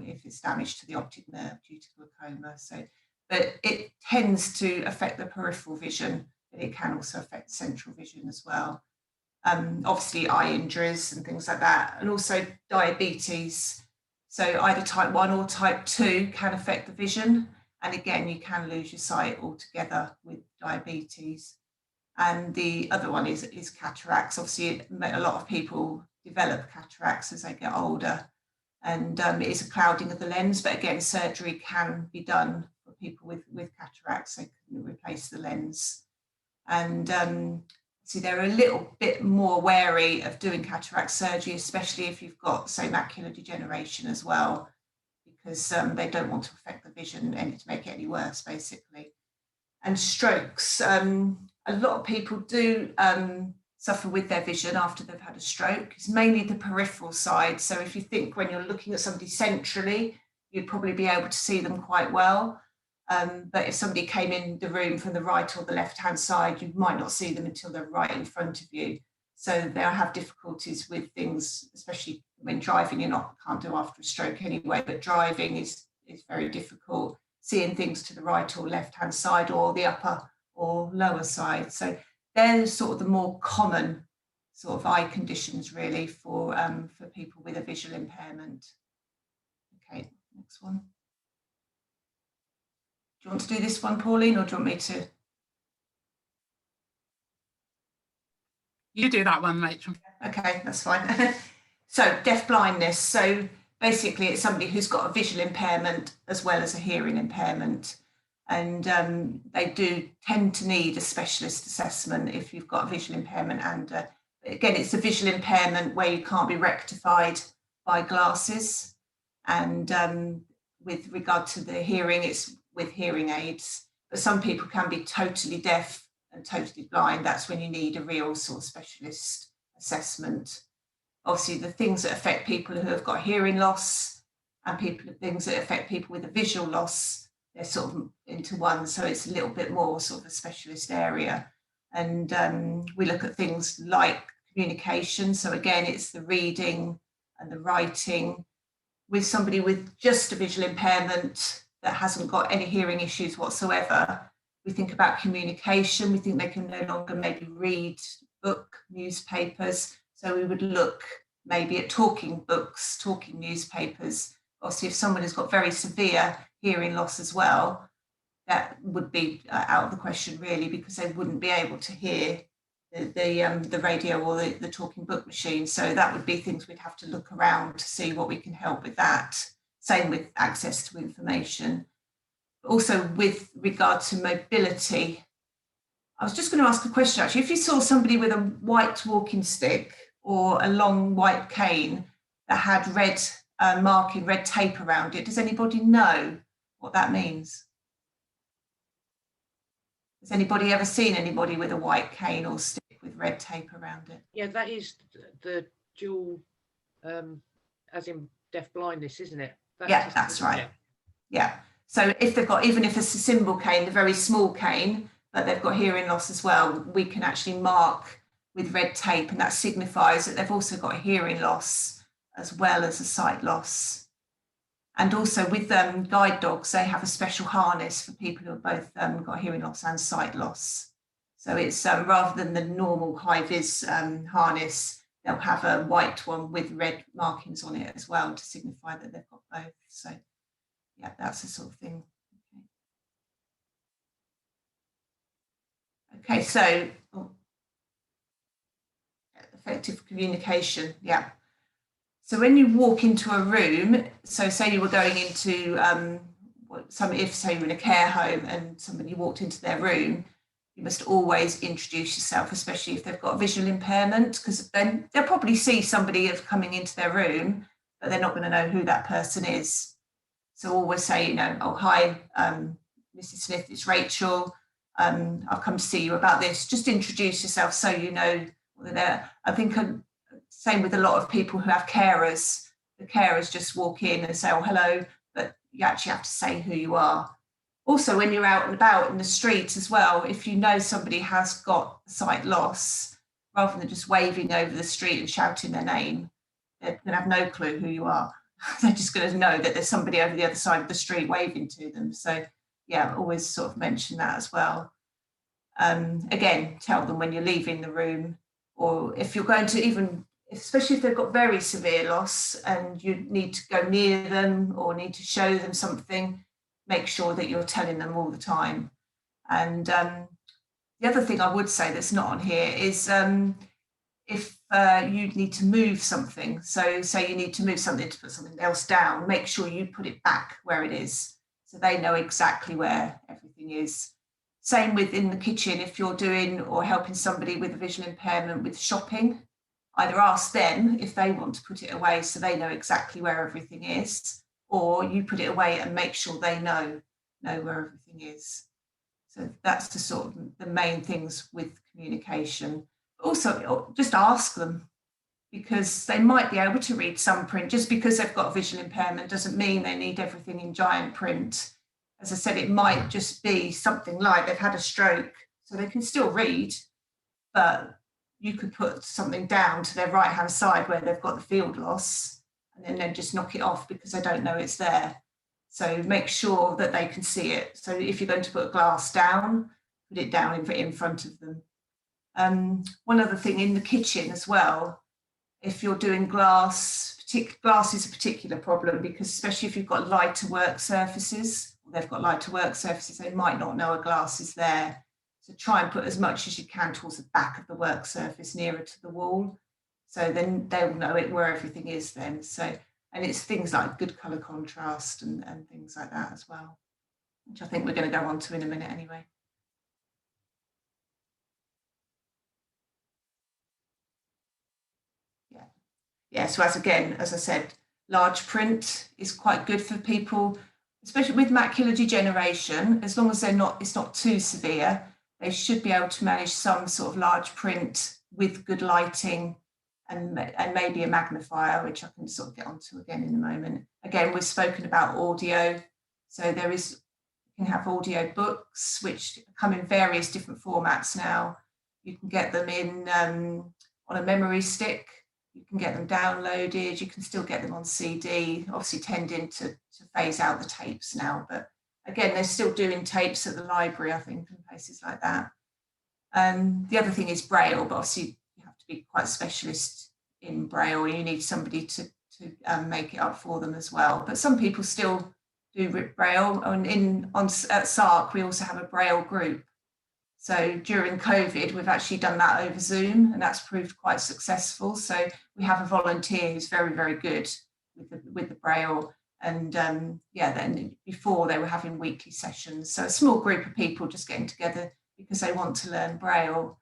if it's damage to the optic nerve due to glaucoma. So, but it tends to affect the peripheral vision, but it can also affect central vision as well. Obviously eye injuries and things like that, and also diabetes. So either type 1 or type 2 can affect the vision. And again, you can lose your sight altogether with diabetes. And the other one is cataracts. Obviously, a lot of people develop cataracts as they get older. And it is a clouding of the lens, but again, surgery can be done for people with cataracts. They can replace the lens. And see, they're a little bit more wary of doing cataract surgery, especially if you've got, say, macular degeneration as well, because they don't want to affect the vision and to make it any worse, basically. And strokes, a lot of people do suffer with their vision after they've had a stroke. It's mainly the peripheral side. So if you think when you're looking at somebody centrally, you'd probably be able to see them quite well. But if somebody came in the room from the right or the left-hand side, you might not see them until they're right in front of you. So they'll have difficulties with things, especially when driving. Can't do after a stroke anyway, but driving is very difficult. Seeing things to the right or left-hand side or the upper or lower side. So they're sort of the more common sort of eye conditions really for people with a visual impairment. Okay, next one. Do you want to do this one, Pauline, or do you want me to? You do that one, Rachel. Okay, that's fine. So deaf-blindness. So basically it's somebody who's got a visual impairment as well as a hearing impairment. And they do tend to need a specialist assessment if you've got a visual impairment. And again, it's a visual impairment where you can't be rectified by glasses. And with regard to the hearing, it's with hearing aids. But some people can be totally deaf and totally blind. That's when you need a real sort of specialist assessment. Obviously, the things that affect people who have got hearing loss and things that affect people with a visual loss, they're sort of into one. So it's a little bit more sort of a specialist area. And we look at things like communication. So again, it's the reading and the writing. With somebody with just a visual impairment that hasn't got any hearing issues whatsoever, we think about communication. We think they can no longer maybe read book, newspapers. So we would look maybe at talking books, talking newspapers. Obviously, if someone has got very severe hearing loss as well, that would be out of the question really, because they wouldn't be able to hear the radio or the talking book machine. So that would be things we'd have to look around to see what we can help with that. Same with access to information. Also with regard to mobility, I was just going to ask a question actually. If you saw somebody with a white walking stick or a long white cane that had red marking, red tape around it, does anybody know what that means? Has anybody ever seen anybody with a white cane or stick with red tape around it? Yeah, that is the dual, as in deaf-blindness, isn't it? That's right. Yeah. So if they've got, even if it's a symbol cane, the very small cane, but they've got hearing loss as well, we can actually mark with red tape, and that signifies that they've also got a hearing loss as well as a sight loss. And also with guide dogs, they have a special harness for people who have both got hearing loss and sight loss. So it's rather than the normal high-vis harness, they'll have a white one with red markings on it as well to signify that they've got both. So yeah, that's the sort of thing. Okay, so effective communication, yeah. So when you walk into a room, so say you were going into say you're in a care home and somebody walked into their room, you must always introduce yourself, especially if they've got a visual impairment, because then they'll probably see somebody coming into their room, but they're not going to know who that person is. So always say, you know, oh, hi, Mrs. Smith, it's Rachel. I've come to see you about this. Just introduce yourself so you know they're there. I think same with a lot of people who have carers. The carers just walk in and say, oh, hello, but you actually have to say who you are. Also, when you're out and about in the street as well, if you know somebody has got sight loss, rather than just waving over the street and shouting their name, they're going to have no clue who you are. They're just going to know that there's somebody over the other side of the street waving to them. So yeah, always sort of mention that as well. Again, tell them when you're leaving the room, or if you're going to even especially if they've got very severe loss and you need to go near them or need to show them something, make sure that you're telling them all the time. And the other thing I would say that's not on here is if you need to move something, so say you need to move something to put something else down, make sure you put it back where it is so they know exactly where everything is. Same with in the kitchen, if you're doing or helping somebody with a visual impairment with shopping, either ask them if they want to put it away so they know exactly where everything is, or you put it away and make sure they know where everything is. So that's the sort of the main things with communication. Also, just ask them, because they might be able to read some print. Just because they've got a visual impairment doesn't mean they need everything in giant print. As I said, it might just be something like they've had a stroke, so they can still read, but you could put something down to their right-hand side where they've got the field loss, and then just knock it off because they don't know it's there. So make sure that they can see it. So if you're going to put a glass down, put it down in front of them. One other thing in the kitchen as well, if you're doing glass is a particular problem, because especially if you've got lighter work surfaces, they've got lighter work surfaces, they might not know a glass is there. So try and put as much as you can towards the back of the work surface, nearer to the wall. So then they'll know it where everything is then. So, and it's things like good colour contrast and things like that as well, which I think we're going to go on to in a minute anyway. Yeah, so as I said, large print is quite good for people, especially with macular degeneration. As long as it's not too severe, they should be able to manage some sort of large print with good lighting and maybe a magnifier, which I can sort of get onto again in a moment. Again, we've spoken about audio. So you can have audio books, which come in various different formats now. You can get them in on a memory stick. You can get them downloaded. You can still get them on CD, obviously tending to phase out the tapes now. But again, they're still doing tapes at the library, I think, and places like that. The other thing is Braille, but obviously you have to be quite specialist in Braille. You need somebody to make it up for them as well. But some people still do Braille. At SARC, we also have a Braille group. So during COVID, we've actually done that over Zoom, and that's proved quite successful. So we have a volunteer who's very, very good with the Braille. And then before they were having weekly sessions. So a small group of people just getting together because they want to learn Braille.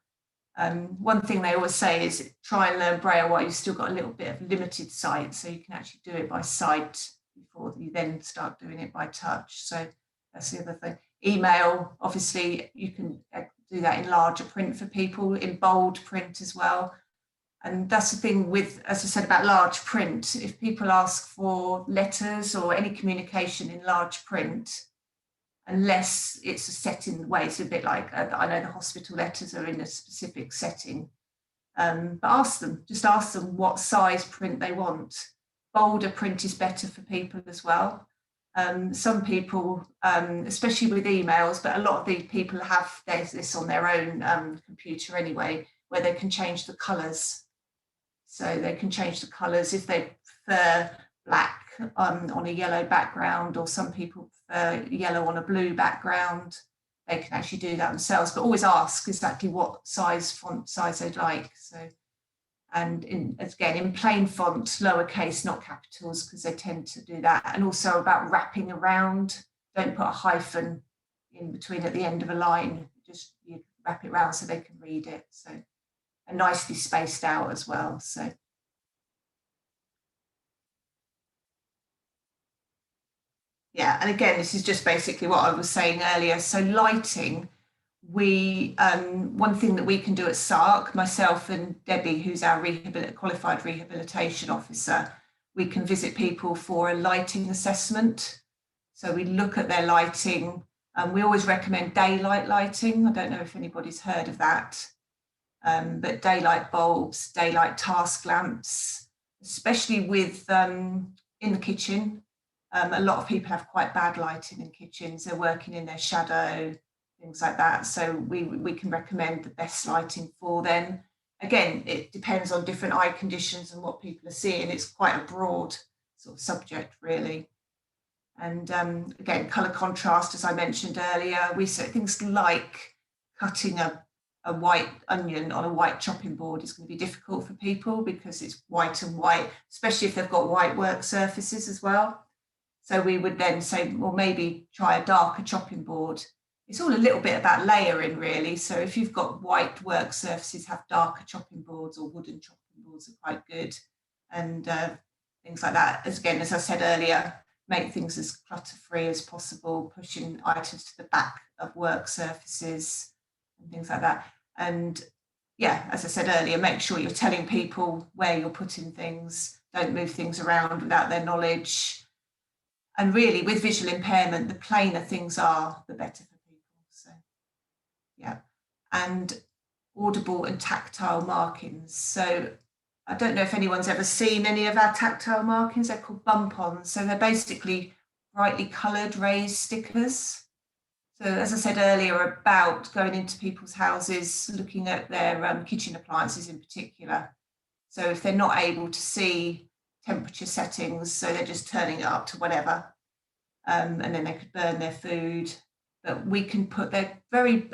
One thing they always say is try and learn Braille while you've still got a little bit of limited sight, so you can actually do it by sight before you then start doing it by touch. So that's the other thing. Email, obviously, you can do that in larger print for people, in bold print as well. And that's the thing with, as I said, about large print. If people ask for letters or any communication in large print, unless it's a set in the way, it's a bit like, I know the hospital letters are in a specific setting, but just ask them what size print they want. Bolder print is better for people as well. Some people, especially with emails, but a lot of the people have this on their own computer anyway, where they can change the colours. So they can change the colours if they prefer black on a yellow background, or some people prefer yellow on a blue background. They can actually do that themselves, but always ask exactly what font size they'd like. So, and in plain font, lowercase, not capitals, because they tend to do that. And also about wrapping around, don't put a hyphen in between at the end of a line, just you wrap it around so they can read it. So, and nicely spaced out as well. So. Yeah, and again, this is just basically what I was saying earlier. So lighting, one thing that we can do at SARC, myself and Debbie, who's our qualified rehabilitation officer, we can visit people for a lighting assessment. So we look at their lighting, and we always recommend daylight lighting. I don't know if anybody's heard of that, but daylight bulbs, daylight task lamps, especially with in the kitchen. A lot of people have quite bad lighting in kitchens. They're working in their shadow, things like that. So we can recommend the best lighting for them. again, it depends on different eye conditions and what people are seeing. It's quite a broad sort of subject, really. And again, colour contrast, as I mentioned earlier, we say things like cutting a white onion on a white chopping board is going to be difficult for people because it's white and white, especially if they've got white work surfaces as well. So we would then say, well, maybe try a darker chopping board. It's all a little bit about layering, really. So if you've got white work surfaces, have darker chopping boards, or wooden chopping boards are quite good. And things like that. Again, as I said earlier, make things as clutter-free as possible, pushing items to the back of work surfaces and things like that. And yeah, as I said earlier, make sure you're telling people where you're putting things. Don't move things around without their knowledge. And really, with visual impairment, the plainer things are, the better for people. So yeah, and audible and tactile markings. So I don't know if anyone's ever seen any of our tactile markings. They're called bump-ons. So they're basically brightly coloured raised stickers. So as I said earlier about going into people's houses, looking at their kitchen appliances in particular. So if they're not able to see temperature settings, so they're just turning it up to whatever, and then they could burn their food. But we can put, they're very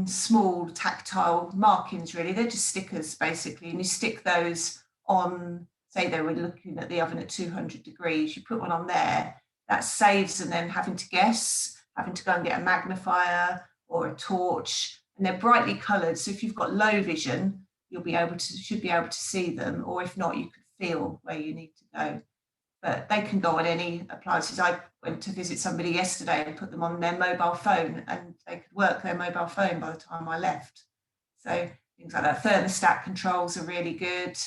small tactile markings, really. They're just stickers, basically. And you stick those on, say they were looking at the oven at 200 degrees, you put one on there. That saves them then having to guess, having to go and get a magnifier or a torch. And they're brightly coloured. So if you've got low vision, you'll be able to, should be able to see them. Or if not, you could feel where you need to go. But they can go on any appliances. I went to visit somebody yesterday and put them on their mobile phone, and they could work their mobile phone by the time I left. So things like that. Thermostat controls are really good.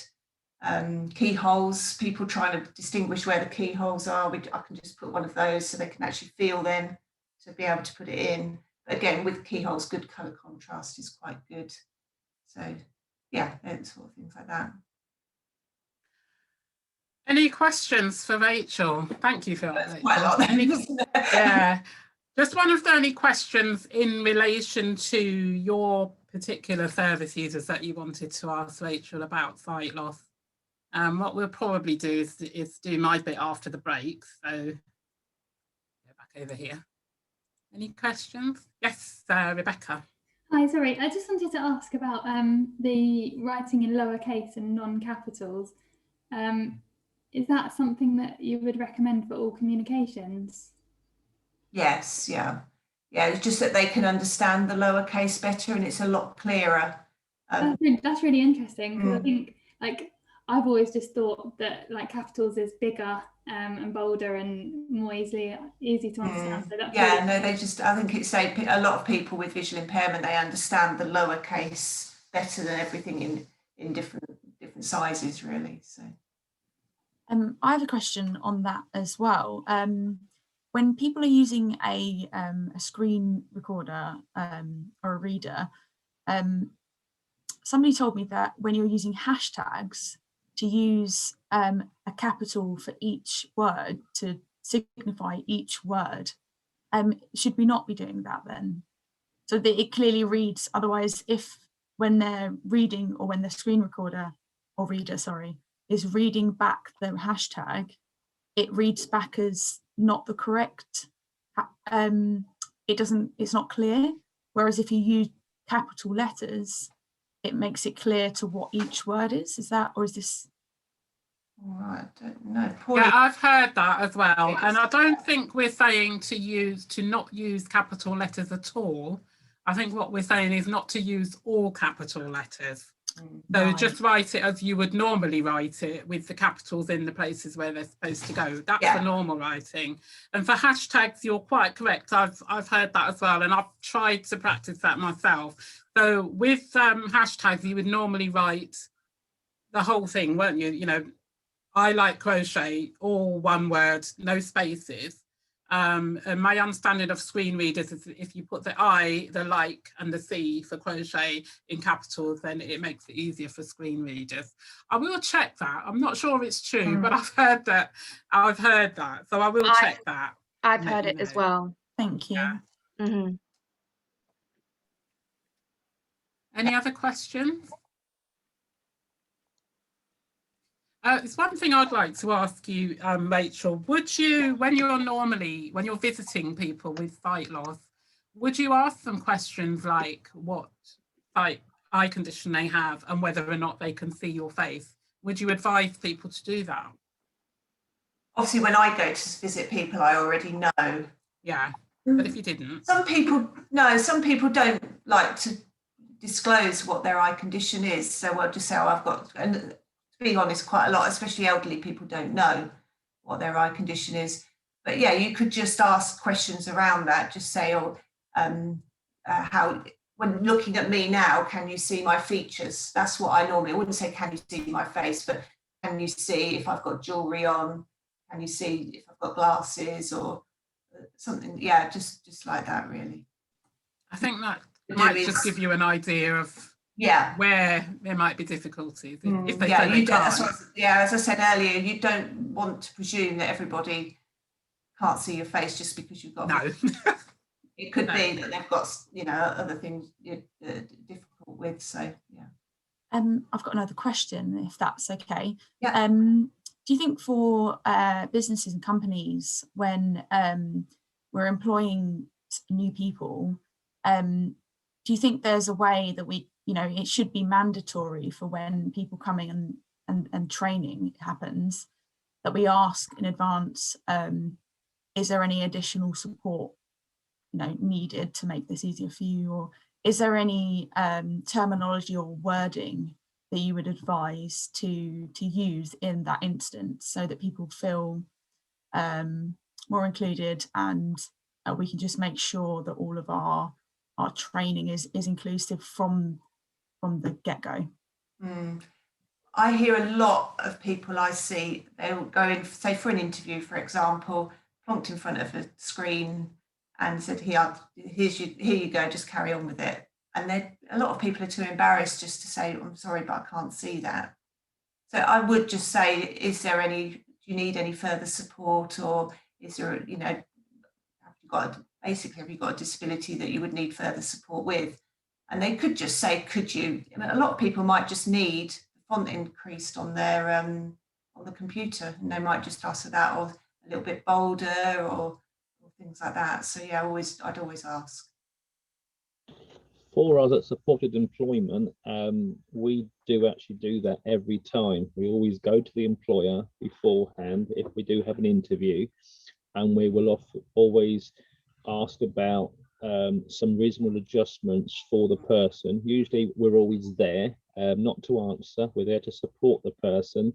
Keyholes, people trying to distinguish where the keyholes are. I can just put one of those so they can actually feel them to be able to put it in. But again, with keyholes, good colour contrast is quite good. So yeah, sort of things like that. Any questions for Rachel? Thank you for that. Quite a lot then, yeah. Just wonder if there are any questions in relation to your particular service users that you wanted to ask Rachel about sight loss. What we'll probably do is do my bit after the break. So go back over here. Any questions? Yes, Rebecca. Hi, sorry, I just wanted to ask about the writing in lowercase and non-capitals. Is that something that you would recommend for all communications? Yes, yeah. Yeah, it's just that they can understand the lowercase better and it's a lot clearer. That's really interesting, because I think, like, I've always just thought that like capitals is bigger and bolder and more easy to understand. So that's yeah, really no, they just, I think it's a lot of people with visual impairment, they understand the lowercase better than everything in different sizes, really. So I have a question on that as well. When people are using a screen recorder or a reader, somebody told me that when you're using hashtags, to use a capital for each word to signify each word. Should we not be doing that then? So that it clearly reads, otherwise if when they're reading or when the screen recorder or reader, sorry, is reading back the hashtag, it reads back as not the correct, it's not clear. Whereas if you use capital letters, it makes it clear to what each word is. Is that, or is this? I don't know. Yeah, I've heard that as well. And I don't think we're saying to not use capital letters at all. I think what we're saying is not to use all capital letters. So just write it as you would normally write it, with the capitals in the places where they're supposed to go. That's the normal writing. And for hashtags, you're quite correct. I've heard that as well, and I've tried to practice that myself. So with hashtags, you would normally write the whole thing, weren't you? You know, I like crochet, all one word, no spaces. And my understanding of screen readers is if you put the I, the like, and the C for crochet in capitals, then it makes it easier for screen readers. I will check that. I'm not sure it's true, but I've heard that. So I will check that. I've heard it as well. Thank you. Yeah. Any other questions? It's one thing I'd like to ask you, Rachel. Would you, when you're visiting people with sight loss, would you ask them questions like what eye condition they have and whether or not they can see your face? Would you advise people to do that? Obviously, when I go to visit people, I already know. Yeah, but if you didn't? Some people don't like to disclose what their eye condition is. So I'll just say, oh, I've got, and to be honest, quite a lot, especially elderly people, don't know what their eye condition is. But yeah, you could just ask questions around that. Just say, oh, how, when looking at me now, can you see my features? That's what I wouldn't say, can you see my face, but can you see if I've got jewelry on? Can you see if I've got glasses or something? Yeah, just like that, really. I think that might just give you an idea of where there might be difficulties if they say they can't. As I said earlier, you don't want to presume that everybody can't see your face just because you've got. No. It could be that they've got, other things you're difficult with. So yeah. I've got another question, if that's okay. Yeah. Do you think for businesses and companies, when we're employing new people, do you think there's a way that we, it should be mandatory for when people coming and training happens, that we ask in advance, is there any additional support, needed to make this easier for you? Or is there any terminology or wording that you would advise to use in that instance so that people feel more included, and we can just make sure that all of our training is inclusive from the get-go? I hear a lot of people I see, they'll go in, say for an interview, for example, plonked in front of a screen and said, here you go, just carry on with it. And a lot of people are too embarrassed just to say, I'm sorry, but I can't see that. So I would just say, do you need any further support, or is there, have you got a disability that you would need further support with? And they could just say, could you? A lot of people might just need the font increased on their on the computer, and they might just ask for that, or a little bit bolder, or things like that. So yeah, I'd always ask. For us at Supported Employment, we do actually do that every time. We always go to the employer beforehand if we do have an interview, and we will always ask about some reasonable adjustments for the person. Usually we're always there, not to answer, we're there to support the person.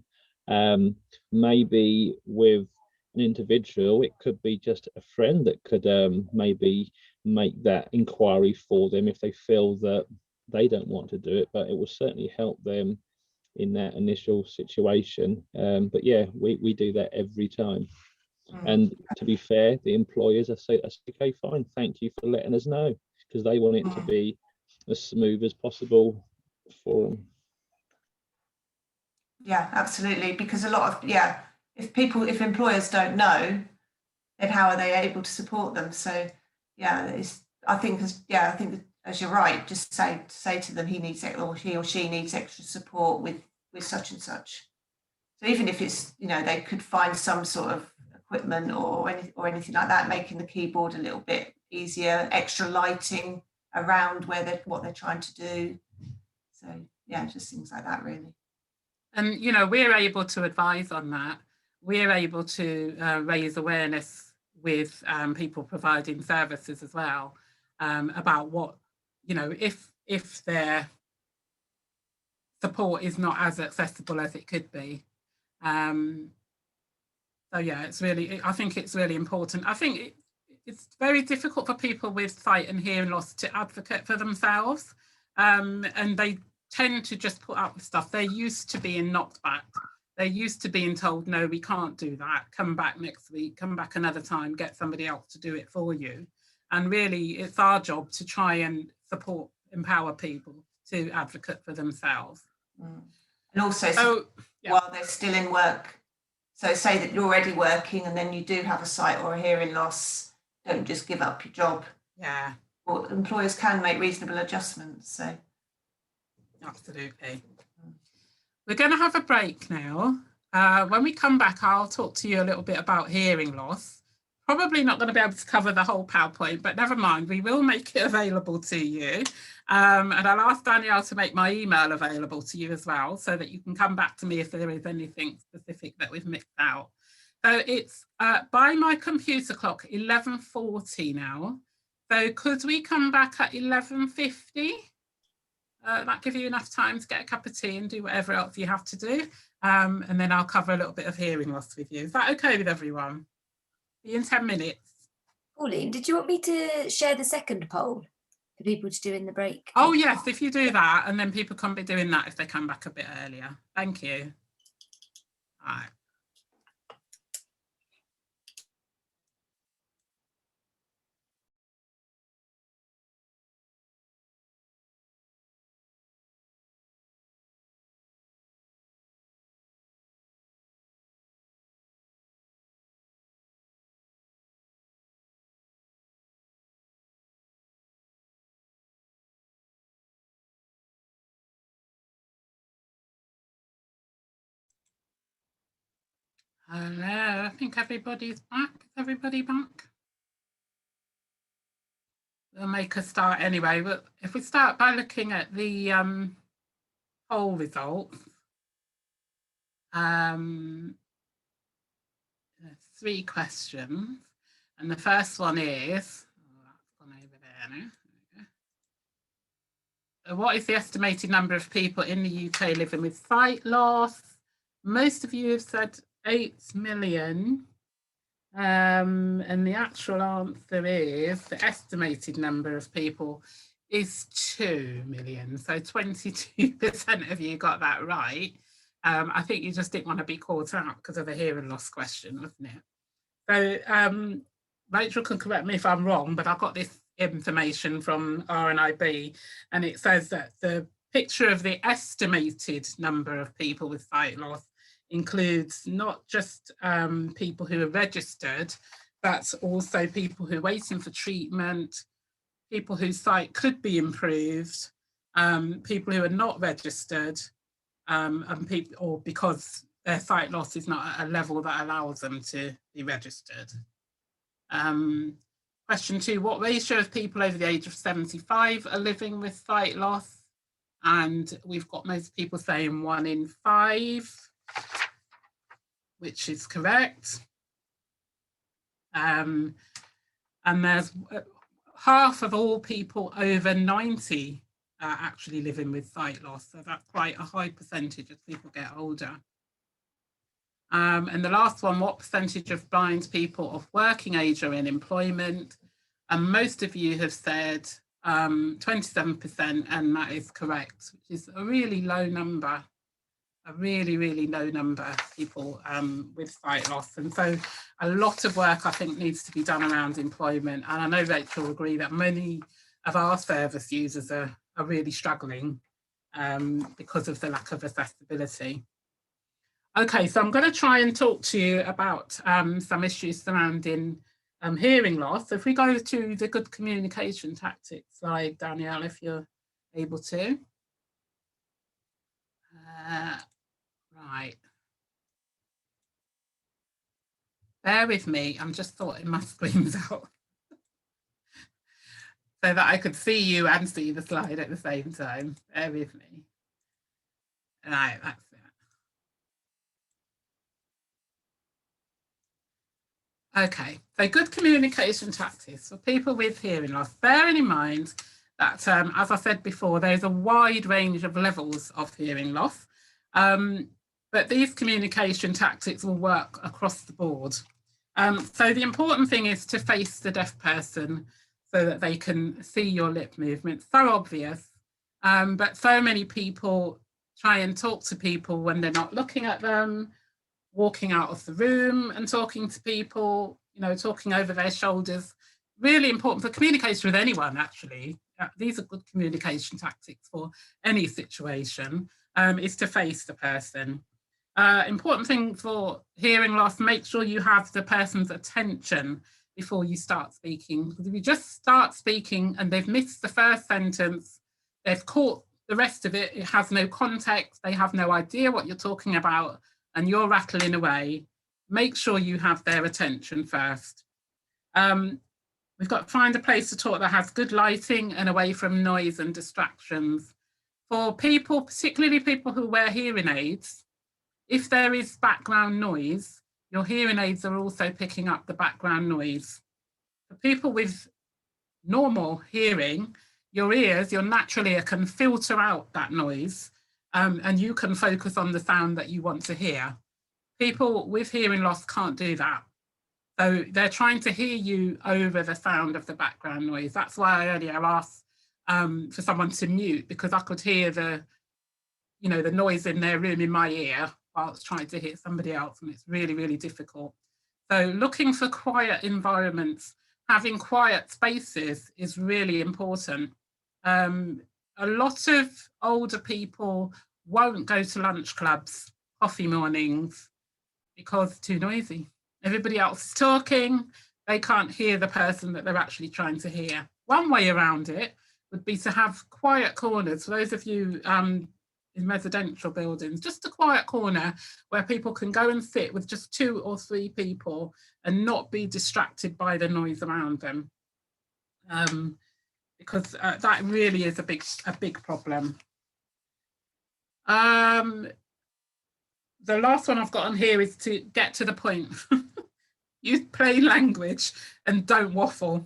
Maybe with an individual, it could be just a friend that could maybe make that inquiry for them if they feel that they don't want to do it, but it will certainly help them in that initial situation. But yeah, we do that every time. And to be fair, the employers are say, okay, fine, thank you for letting us know, because they want it to be as smooth as possible for them. Yeah, absolutely. Because a lot of, if employers don't know, then how are they able to support them? So yeah, I think as you're right, just say to them, he or she needs extra support with such and such. So even if it's, they could find some sort of equipment or anything like that, making the keyboard a little bit easier, extra lighting around what they're trying to do. So yeah, just things like that, really. And we're able to advise on that. We're able to raise awareness with people providing services as well, about what, if their support is not as accessible as it could be. So yeah, I think it's really important. I think it's very difficult for people with sight and hearing loss to advocate for themselves, and they tend to just put up with stuff. They're used to being knocked back. They're used to being told, no, we can't do that. Come back next week, come back another time, get somebody else to do it for you. And really, it's our job to try and empower people to advocate for themselves. And also, while they're still in work, so say that you're already working and then you do have a sight or a hearing loss, don't just give up your job. Yeah. Or employers can make reasonable adjustments. So absolutely. We're going to have a break now. When we come back, I'll talk to you a little bit about hearing loss. Probably not going to be able to cover the whole PowerPoint, but never mind, we will make it available to you. And I'll ask Danielle to make my email available to you as well, so that you can come back to me if there is anything specific that we've missed out. So it's by my computer clock, 11:40 now. So could we come back at 11:50? That give you enough time to get a cup of tea and do whatever else you have to do. And then I'll cover a little bit of hearing loss with you. Is that okay with everyone? Be in 10 minutes. Pauline, did you want me to share the second poll for people to do in the break? Oh yes, if you do that, and then people can be doing that if they come back a bit earlier. Thank you. All right. Hello, I think everybody's back. Is everybody back? We'll make a start anyway. But if we start by looking at the poll results, there's 3 questions, and the first one is, that's gone over there now. What is the estimated number of people in the UK living with sight loss? Most of you have said 8 million. And the actual answer is the estimated number of people is 2 million. So 22% of you got that right. I think you just didn't want to be caught out because of a hearing loss question, wasn't it? So Rachel can correct me if I'm wrong, but I got this information from RNIB, and it says that the picture of the estimated number of people with sight loss includes not just people who are registered, but also people who are waiting for treatment, people whose sight could be improved, people who are not registered, and people, or because their sight loss is not at a level that allows them to be registered. Question 2, what ratio of people over the age of 75 are living with sight loss? And we've got most people saying 1 in 5, which is correct. And there's half of all people over 90 are actually living with sight loss. So that's quite a high percentage as people get older. And the last one, what percentage of blind people of working age are in employment? And most of you have said 27%, and that is correct, which is a really low number, a really, really low number of people with sight loss. And so a lot of work, I think, needs to be done around employment. And I know Rachel will agree that many of our service users are really struggling because of the lack of accessibility. Okay, so I'm going to try and talk to you about some issues surrounding hearing loss. So if we go to the good communication tactics slide, Danielle, if you're able to. Right. Bear with me, I'm just sorting my screens out so that I could see you and see the slide at the same time. Bear with me. Right, that's it. Okay, so good communication tactics for people with hearing loss. Bearing in mind that, as I said before, there's a wide range of levels of hearing loss, but these communication tactics will work across the board. So the important thing is to face the deaf person so that they can see your lip movement. So obvious, but so many people try and talk to people when they're not looking at them, walking out of the room and talking to people, you know, talking over their shoulders. Really important for communication with anyone, actually. These are good communication tactics for any situation, is to face the person. Important thing for hearing loss, make sure you have the person's attention before you start speaking. Because if you just start speaking and they've missed the first sentence, they've caught the rest of it, it has no context, they have no idea what you're talking about, and you're rattling away, make sure you have their attention first. We've got to find a place to talk that has good lighting and away from noise and distractions. For people, particularly people who wear hearing aids, if there is background noise, your hearing aids are also picking up the background noise. For people with normal hearing, your ears, your natural ear can filter out that noise, and you can focus on the sound that you want to hear. People with hearing loss can't do that. So they're trying to hear you over the sound of the background noise. That's why I earlier asked for someone to mute, because I could hear the noise in their room in my ear while I was trying to hear somebody else, and it's really, really difficult. So looking for quiet environments, having quiet spaces is really important. A lot of older people won't go to lunch clubs, coffee mornings, because it's too noisy. Everybody else is talking, they can't hear the person that they're actually trying to hear. One way around it would be to have quiet corners. For those of you in residential buildings, just a quiet corner where people can go and sit with just 2 or 3 people and not be distracted by the noise around them. Because that really is a big problem. The last one I've got on here is to get to the point. Use plain language and don't waffle.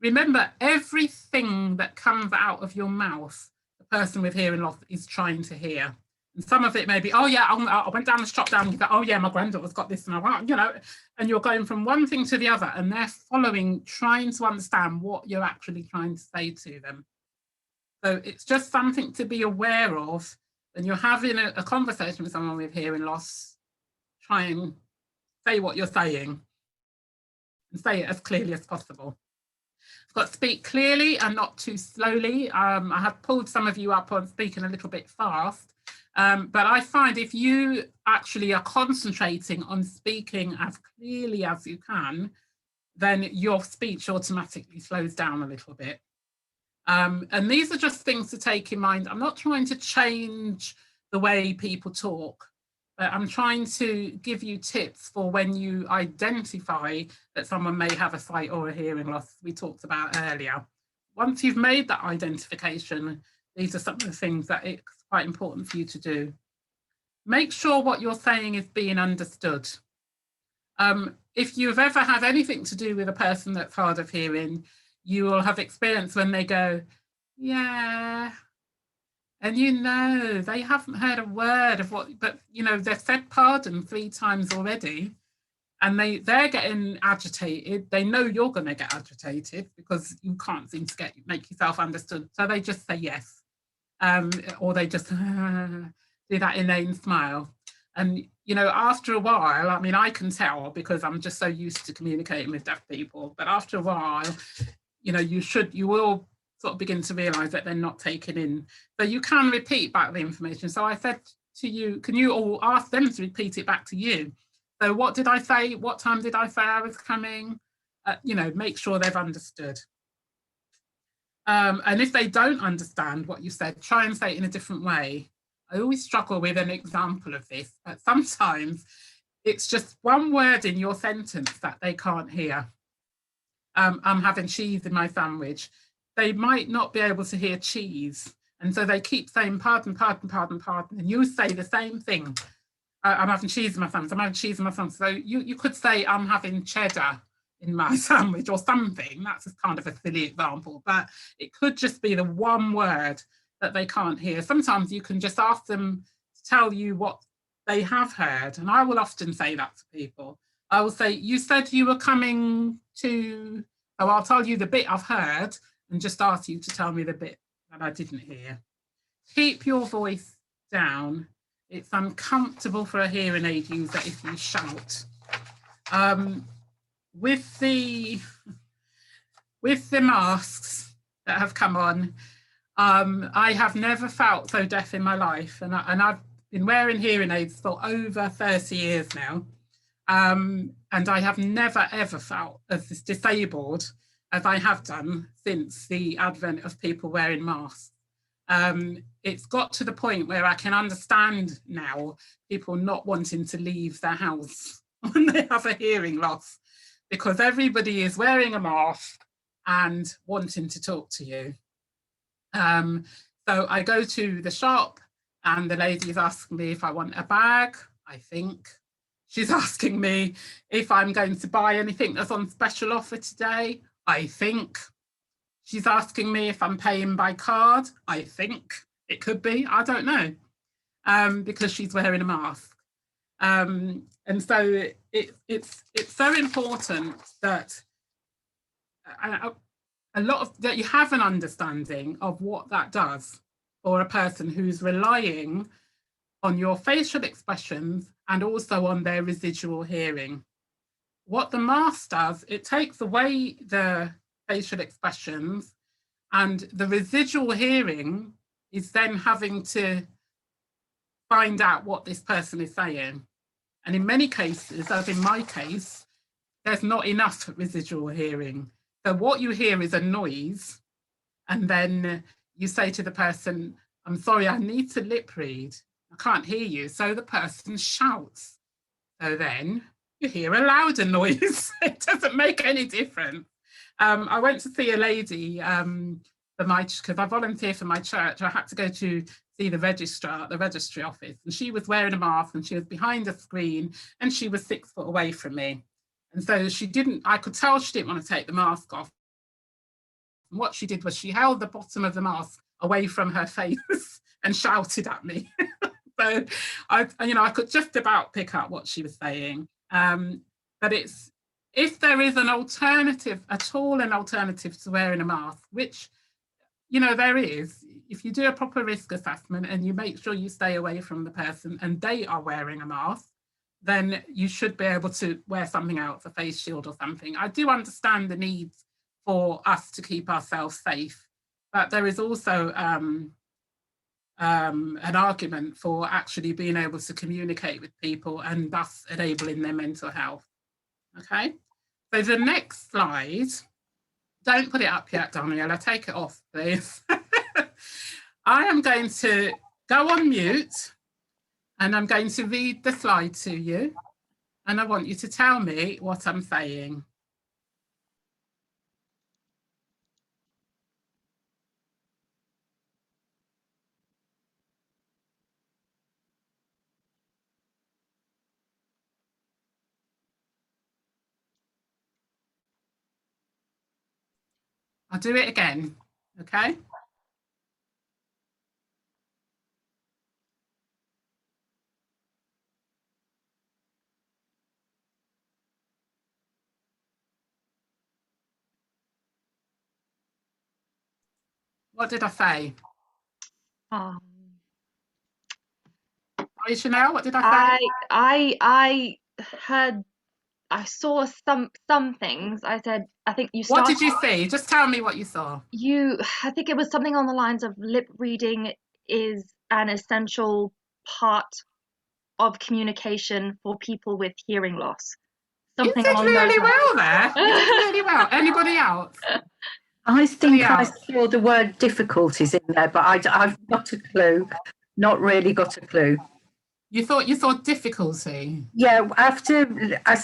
Remember, everything that comes out of your mouth, the person with hearing loss is trying to hear. And some of it may be, oh yeah, I went down the shop down, and you go, oh yeah, my granddaughter's got this, and and you're going from one thing to the other, and they're following, trying to understand what you're actually trying to say to them. So it's just something to be aware of when you're having a conversation with someone with hearing loss. Try and say what you're saying and say it as clearly as possible. I've got to speak clearly and not too slowly. I have pulled some of you up on speaking a little bit fast, but I find if you actually are concentrating on speaking as clearly as you can, then your speech automatically slows down a little bit. And these are just things to take in mind. I'm not trying to change the way people talk, but I'm trying to give you tips for when you identify that someone may have a sight or a hearing loss we talked about earlier. Once you've made that identification, these are some of the things that it's quite important for you to do. Make sure what you're saying is being understood. If you've ever had anything to do with a person that's hard of hearing, you will have experience when they go, yeah, and they haven't heard a word of what, but they've said pardon 3 times already, and they're getting agitated. They know you're going to get agitated because you can't seem to make yourself understood. So they just say yes, or they just do that inane smile. And after a while, I mean, I can tell because I'm just so used to communicating with deaf people. But after a while, you will sort of begin to realise that they're not taking in. So you can repeat back the information. So I said to you, can you all ask them to repeat it back to you? So what did I say? What time did I say I was coming? Make sure they've understood. And if they don't understand what you said, try and say it in a different way. I always struggle with an example of this, but sometimes it's just one word in your sentence that they can't hear. I'm having cheese in my sandwich. They might not be able to hear cheese. And so they keep saying, pardon, pardon, pardon, pardon. And you say the same thing. I'm having cheese in my sandwich. I'm having cheese in my sandwich. So you could say, I'm having cheddar in my sandwich or something. That's just kind of a silly example, but it could just be the one word that they can't hear. Sometimes you can just ask them to tell you what they have heard. And I will often say that to people. I will say, you said you were coming to, so I'll tell you the bit I've heard and just ask you to tell me the bit that I didn't hear. Keep your voice down. It's uncomfortable for a hearing aid user if you shout. With the masks that have come on, I have never felt so deaf in my life, and I've been wearing hearing aids for over 30 years now, and I have never ever felt as disabled as I have done since the advent of people wearing masks. It's got to the point where I can understand now people not wanting to leave their house when they have a hearing loss, because everybody is wearing a mask and wanting to talk to you. So I go to the shop and the lady is asking me if I want a bag, I think. She's asking me if I'm going to buy anything that's on special offer today, I think. She's asking me if I'm paying by card, I think. It could be, I don't know, because she's wearing a mask. And so it's so important that a lot of that you have an understanding of what that does for a person who's relying on your facial expressions and also on their residual hearing. What the mask does, it takes away the facial expressions, and the residual hearing is then having to find out what this person is saying. And in many cases, as in my case, there's not enough residual hearing. So what you hear is a noise, and then you say to the person, I'm sorry, I need to lip read. I can't hear you. So the person shouts. So then you hear a louder noise. It doesn't make any difference. I went to see a lady because I volunteer for my church. I had to go to see the registrar at the registry office, and she was wearing a mask and she was behind a screen and she was 6 foot away from me. And so I could tell she didn't want to take the mask off. And what she did was she held the bottom of the mask away from her face and shouted at me. So I could just about pick up what she was saying. But if there is an alternative at all, an alternative to wearing a mask, which, there is, if you do a proper risk assessment and you make sure you stay away from the person and they are wearing a mask, then you should be able to wear something else, a face shield or something. I do understand the need for us to keep ourselves safe, but there is also an argument for actually being able to communicate with people and thus enabling their mental health. Okay, so the next slide, don't put it up yet, Daniela, take it off, please. I am going to go on mute and I'm going to read the slide to you, and I want you to tell me what I'm saying. I'll do it again, okay? What did I say? Are you Chanel? What did I say? I heard, I saw some things. I said, I think you started. What did you see? Just tell me what you saw. I think it was something on the lines of lip reading is an essential part of communication for people with hearing loss. Something you did really well there. You did really well. Anybody else? I think I saw the word difficulties in there, but I've got a clue. Not really got a clue. You thought you saw difficulty? Yeah, after I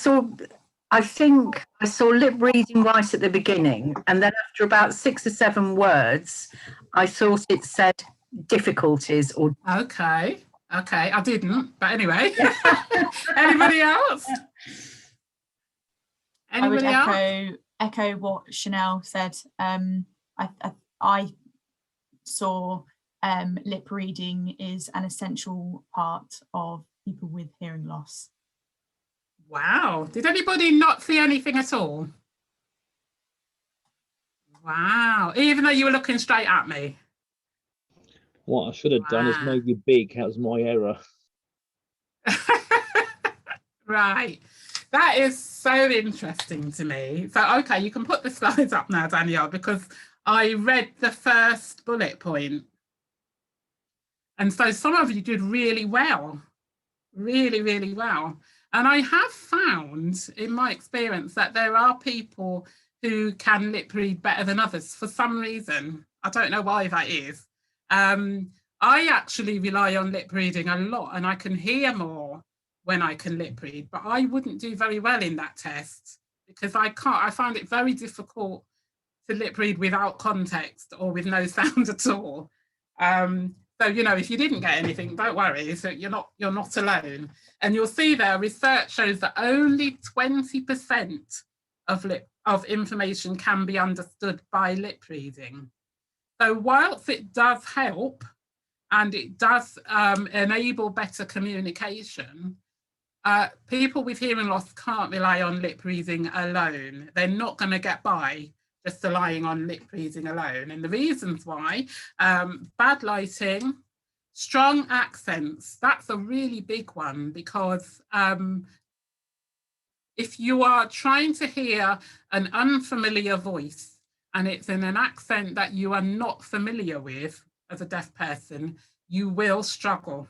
think I saw lip reading right at the beginning, and then after about 6 or 7 words, I thought it said difficulties or. Okay, I didn't, but anyway. Anybody else? Anybody I would echo what Chanel said. I saw lip reading is an essential part of people with hearing loss. Wow. Did anybody not see anything at all? Wow. Even though you were looking straight at me. What I should have done is made you big. That was my error. Right. That is so interesting to me. So, okay, you can put the slides up now, Danielle, because I read the first bullet point. And so some of you did really well, really, really well. And I have found in my experience that there are people who can lip read better than others for some reason. I don't know why that is. I actually rely on lip reading a lot, and I can hear more when I can lip read, but I wouldn't do very well in that test because I find it very difficult to lip read without context or with no sound at all. So, you know, if you didn't get anything, don't worry, so you're not alone. And you'll see there, research shows that only 20% of information can be understood by lip reading. So whilst it does help and it does enable better communication, people with hearing loss can't rely on lip reading alone. They're not going to get by just relying on lip reading alone. And the reasons why, bad lighting, strong accents, that's a really big one, because if you are trying to hear an unfamiliar voice and it's in an accent that you are not familiar with as a deaf person, you will struggle.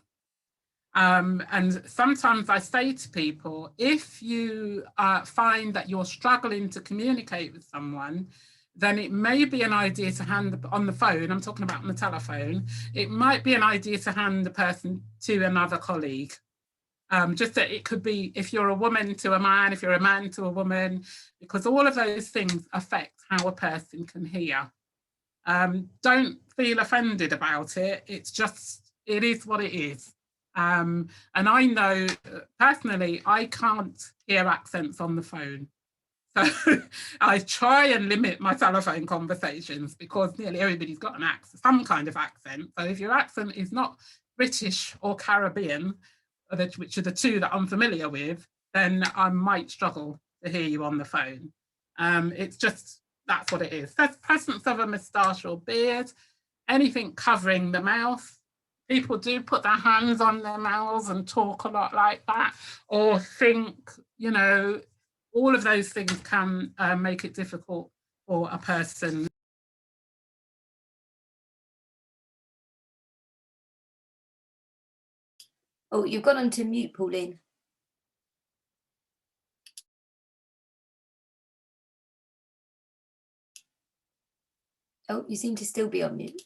And sometimes I say to people, if you find that you're struggling to communicate with someone, then it may be an idea to hand on the phone, I'm talking about on the telephone, it might be an idea to hand the person to another colleague. Just that it could be, if you're a woman to a man, if you're a man to a woman, because all of those things affect how a person can hear. Don't feel offended about it. It's just, it is what it is. And I know personally, I can't hear accents on the phone. So I try and limit my telephone conversations because nearly everybody's got an accent, some kind of accent. So if your accent is not British or Caribbean, which are the two that I'm familiar with, then I might struggle to hear you on the phone. It's just, that's what it is. There's presence of a moustache or beard, anything covering the mouth. People do put their hands on their mouths and talk a lot like that, or think, you know, all of those things can make it difficult for a person. Oh, you've gone onto mute, Pauline. Oh, you seem to still be on mute.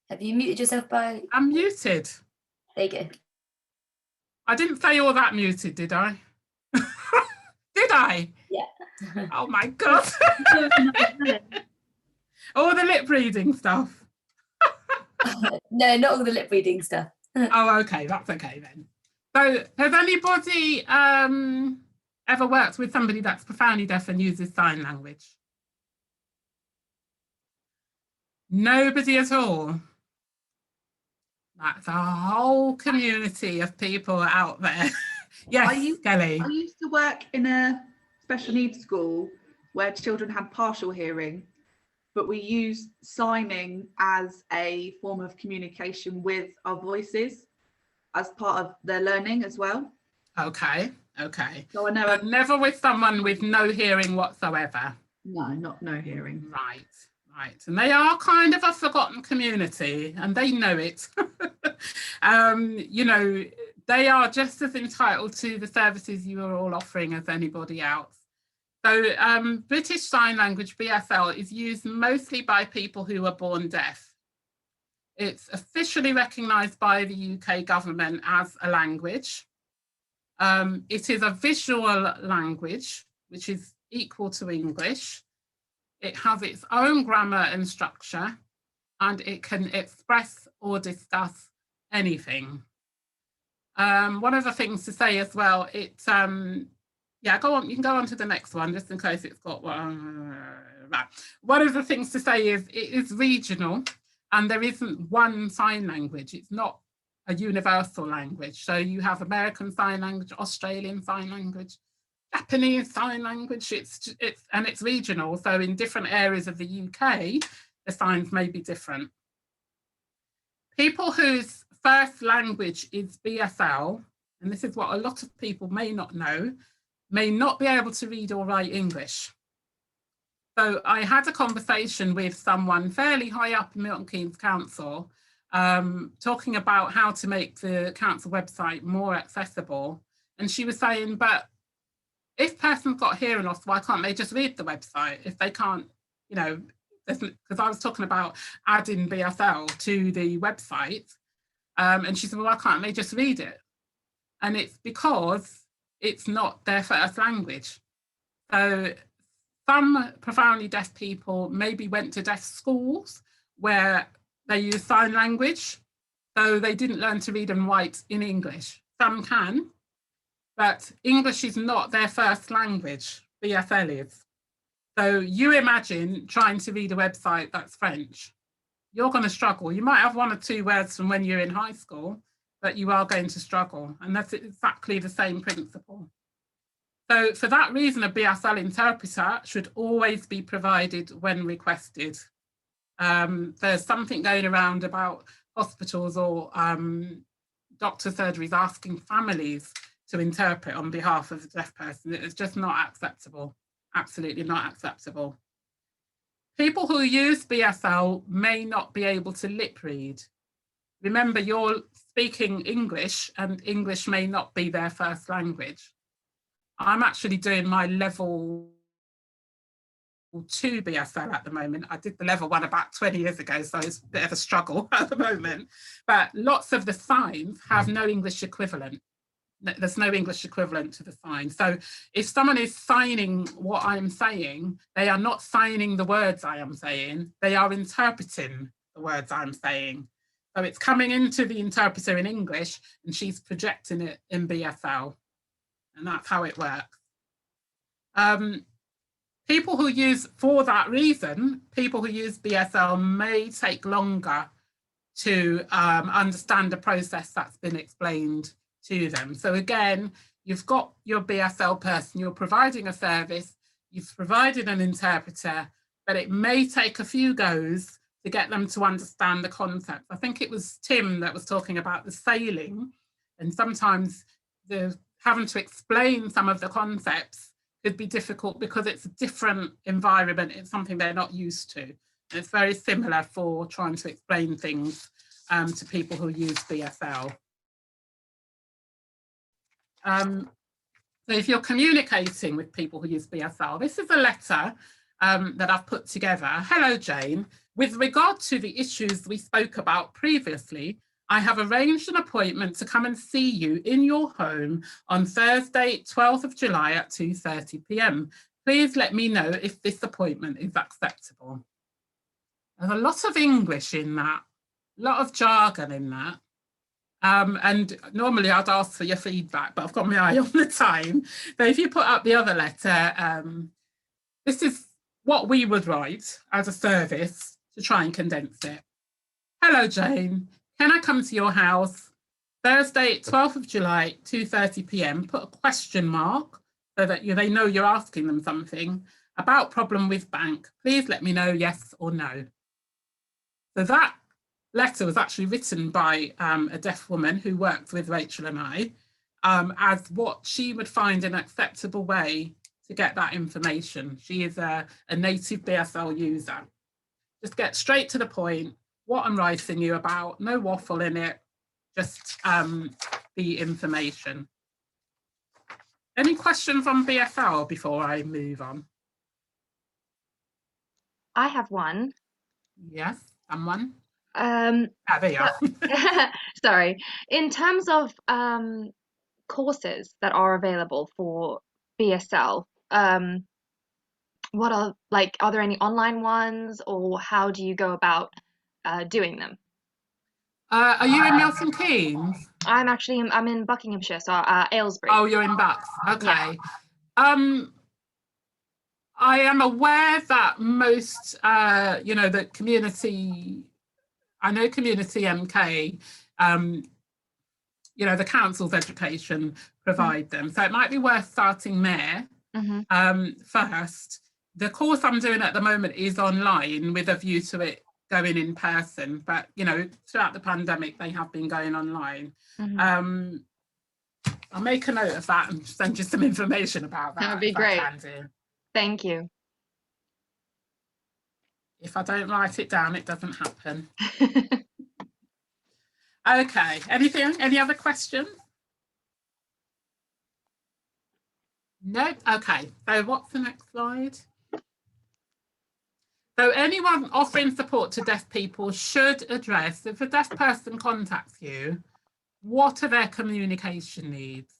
Have you muted yourself by? I'm muted. There you go. I didn't say all that muted, did I? Did I? Yeah. Oh my God. All the lip reading stuff. No, not all the lip reading stuff. Oh, okay, that's okay then. So has anybody ever worked with somebody that's profoundly deaf and uses sign language? Nobody at all. That's a whole community of people out there. Yes, Kelly. I used to work in a special needs school where children had partial hearing, but we used signing as a form of communication with our voices as part of their learning as well. Okay, okay. So I know. But never with someone with no hearing whatsoever. No, not no hearing. Right. Right, and they are kind of a forgotten community, and they know it. You know, they are just as entitled to the services you are all offering as anybody else. So British Sign Language, BSL, is used mostly by people who are born deaf. It's officially recognised by the UK government as a language. It is a visual language, which is equal to English. It has its own grammar and structure, and it can express or discuss anything. One of the things to say as well, yeah, go on, you can go on to the next one, just in case it's got one. Right. One of the things to say is it is regional, and there isn't one sign language. It's not a universal language. So you have American Sign Language, Australian Sign Language, Japanese Sign Language, it's regional. So in different areas of the UK, the signs may be different. People whose first language is BSL, and this is what a lot of people may not know, may not be able to read or write English. So I had a conversation with someone fairly high up in Milton Keynes Council, talking about how to make the council website more accessible. And she was saying, but if person's got hearing loss, why can't they just read the website? If they can't, you know, because I was talking about adding BSL to the website, and she said, well, why can't they just read it? And it's because it's not their first language. So some profoundly deaf people maybe went to deaf schools where they use sign language, so they didn't learn to read and write in English. Some can, but English is not their first language, BSL is. So you imagine trying to read a website that's French. You're going to struggle. You might have 1 or 2 words from when you're in high school, but you are going to struggle. And that's exactly the same principle. So for that reason, a BSL interpreter should always be provided when requested. There's something going around about hospitals or doctor surgeries asking families to interpret on behalf of a deaf person. It's just not acceptable. Absolutely not acceptable. People who use BSL may not be able to lip read. Remember, you're speaking English and English may not be their first language. I'm actually doing my level 2 BSL at the moment. I did the level 1 about 20 years ago, so it's a bit of a struggle at the moment. But lots of the signs have no English equivalent. There's no English equivalent to the sign. So if someone is signing what I'm saying, they are not signing the words I am saying, they are interpreting the words I'm saying. So it's coming into the interpreter in English and she's projecting it in BSL. And that's how it works. People who use, for that reason, people who use BSL may take longer to understand the process that's been explained to them. So again, you've got your BSL person, you're providing a service, you've provided an interpreter, but it may take a few goes to get them to understand the concept. I think it was Tim that was talking about the sailing, and sometimes the having to explain some of the concepts could be difficult because it's a different environment, it's something they're not used to. And it's very similar for trying to explain things to people who use BSL. So if you're communicating with people who use BSL, this is a letter that I've put together. Hello, Jane. With regard to the issues we spoke about previously, I have arranged an appointment to come and see you in your home on Thursday, 12th of July at 2:30 p.m. Please let me know if this appointment is acceptable. There's a lot of English in that, a lot of jargon in that. And normally I'd ask for your feedback, but I've got my eye on the time. So if you put up the other letter, this is what we would write as a service to try and condense it. Hello, Jane. Can I come to your house Thursday, 12th of July, 2:30 p.m. Put a question mark so that they know you're asking them something about problem with bank. Please let me know yes or no. So that letter was actually written by a deaf woman who worked with Rachel and I as what she would find an acceptable way to get that information. She is a native BSL user. Just get straight to the point, what I'm writing you about, no waffle in it, just the information. Any questions on BSL before I move on? I have one. Yes, someone? There you are. Sorry. In terms of courses that are available for BSL, what are there any online ones, or how do you go about doing them? Are you in Milton Keynes? I'm in Buckinghamshire, so Aylesbury. Oh, you're in Bucks. Okay. Yeah. I am aware that most, the community, I know Community MK, the council's education provide them. So it might be worth starting there first. The course I'm doing at the moment is online with a view to it going in person, but throughout the pandemic they have been going online. I'll make a note of that and send you some information about that. That would be great. Thank you. If I don't write it down, it doesn't happen. Okay, any other questions? No? Okay, so what's the next slide? So anyone offering support to deaf people should address, if a deaf person contacts you, what are their communication needs?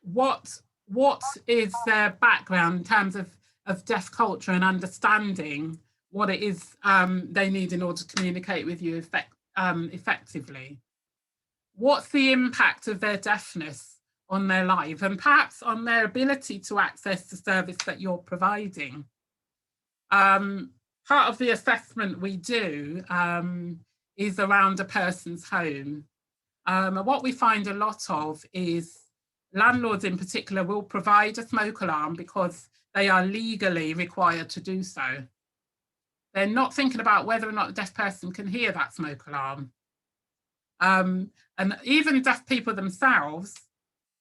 What is their background in terms of deaf culture and understanding what it is they need in order to communicate with you effectively? What's the impact of their deafness on their life and perhaps on their ability to access the service that you're providing? Part of the assessment we do is around a person's home. And what we find a lot of is landlords in particular will provide a smoke alarm because they are legally required to do so. They're not thinking about whether or not a deaf person can hear that smoke alarm. And even deaf people themselves,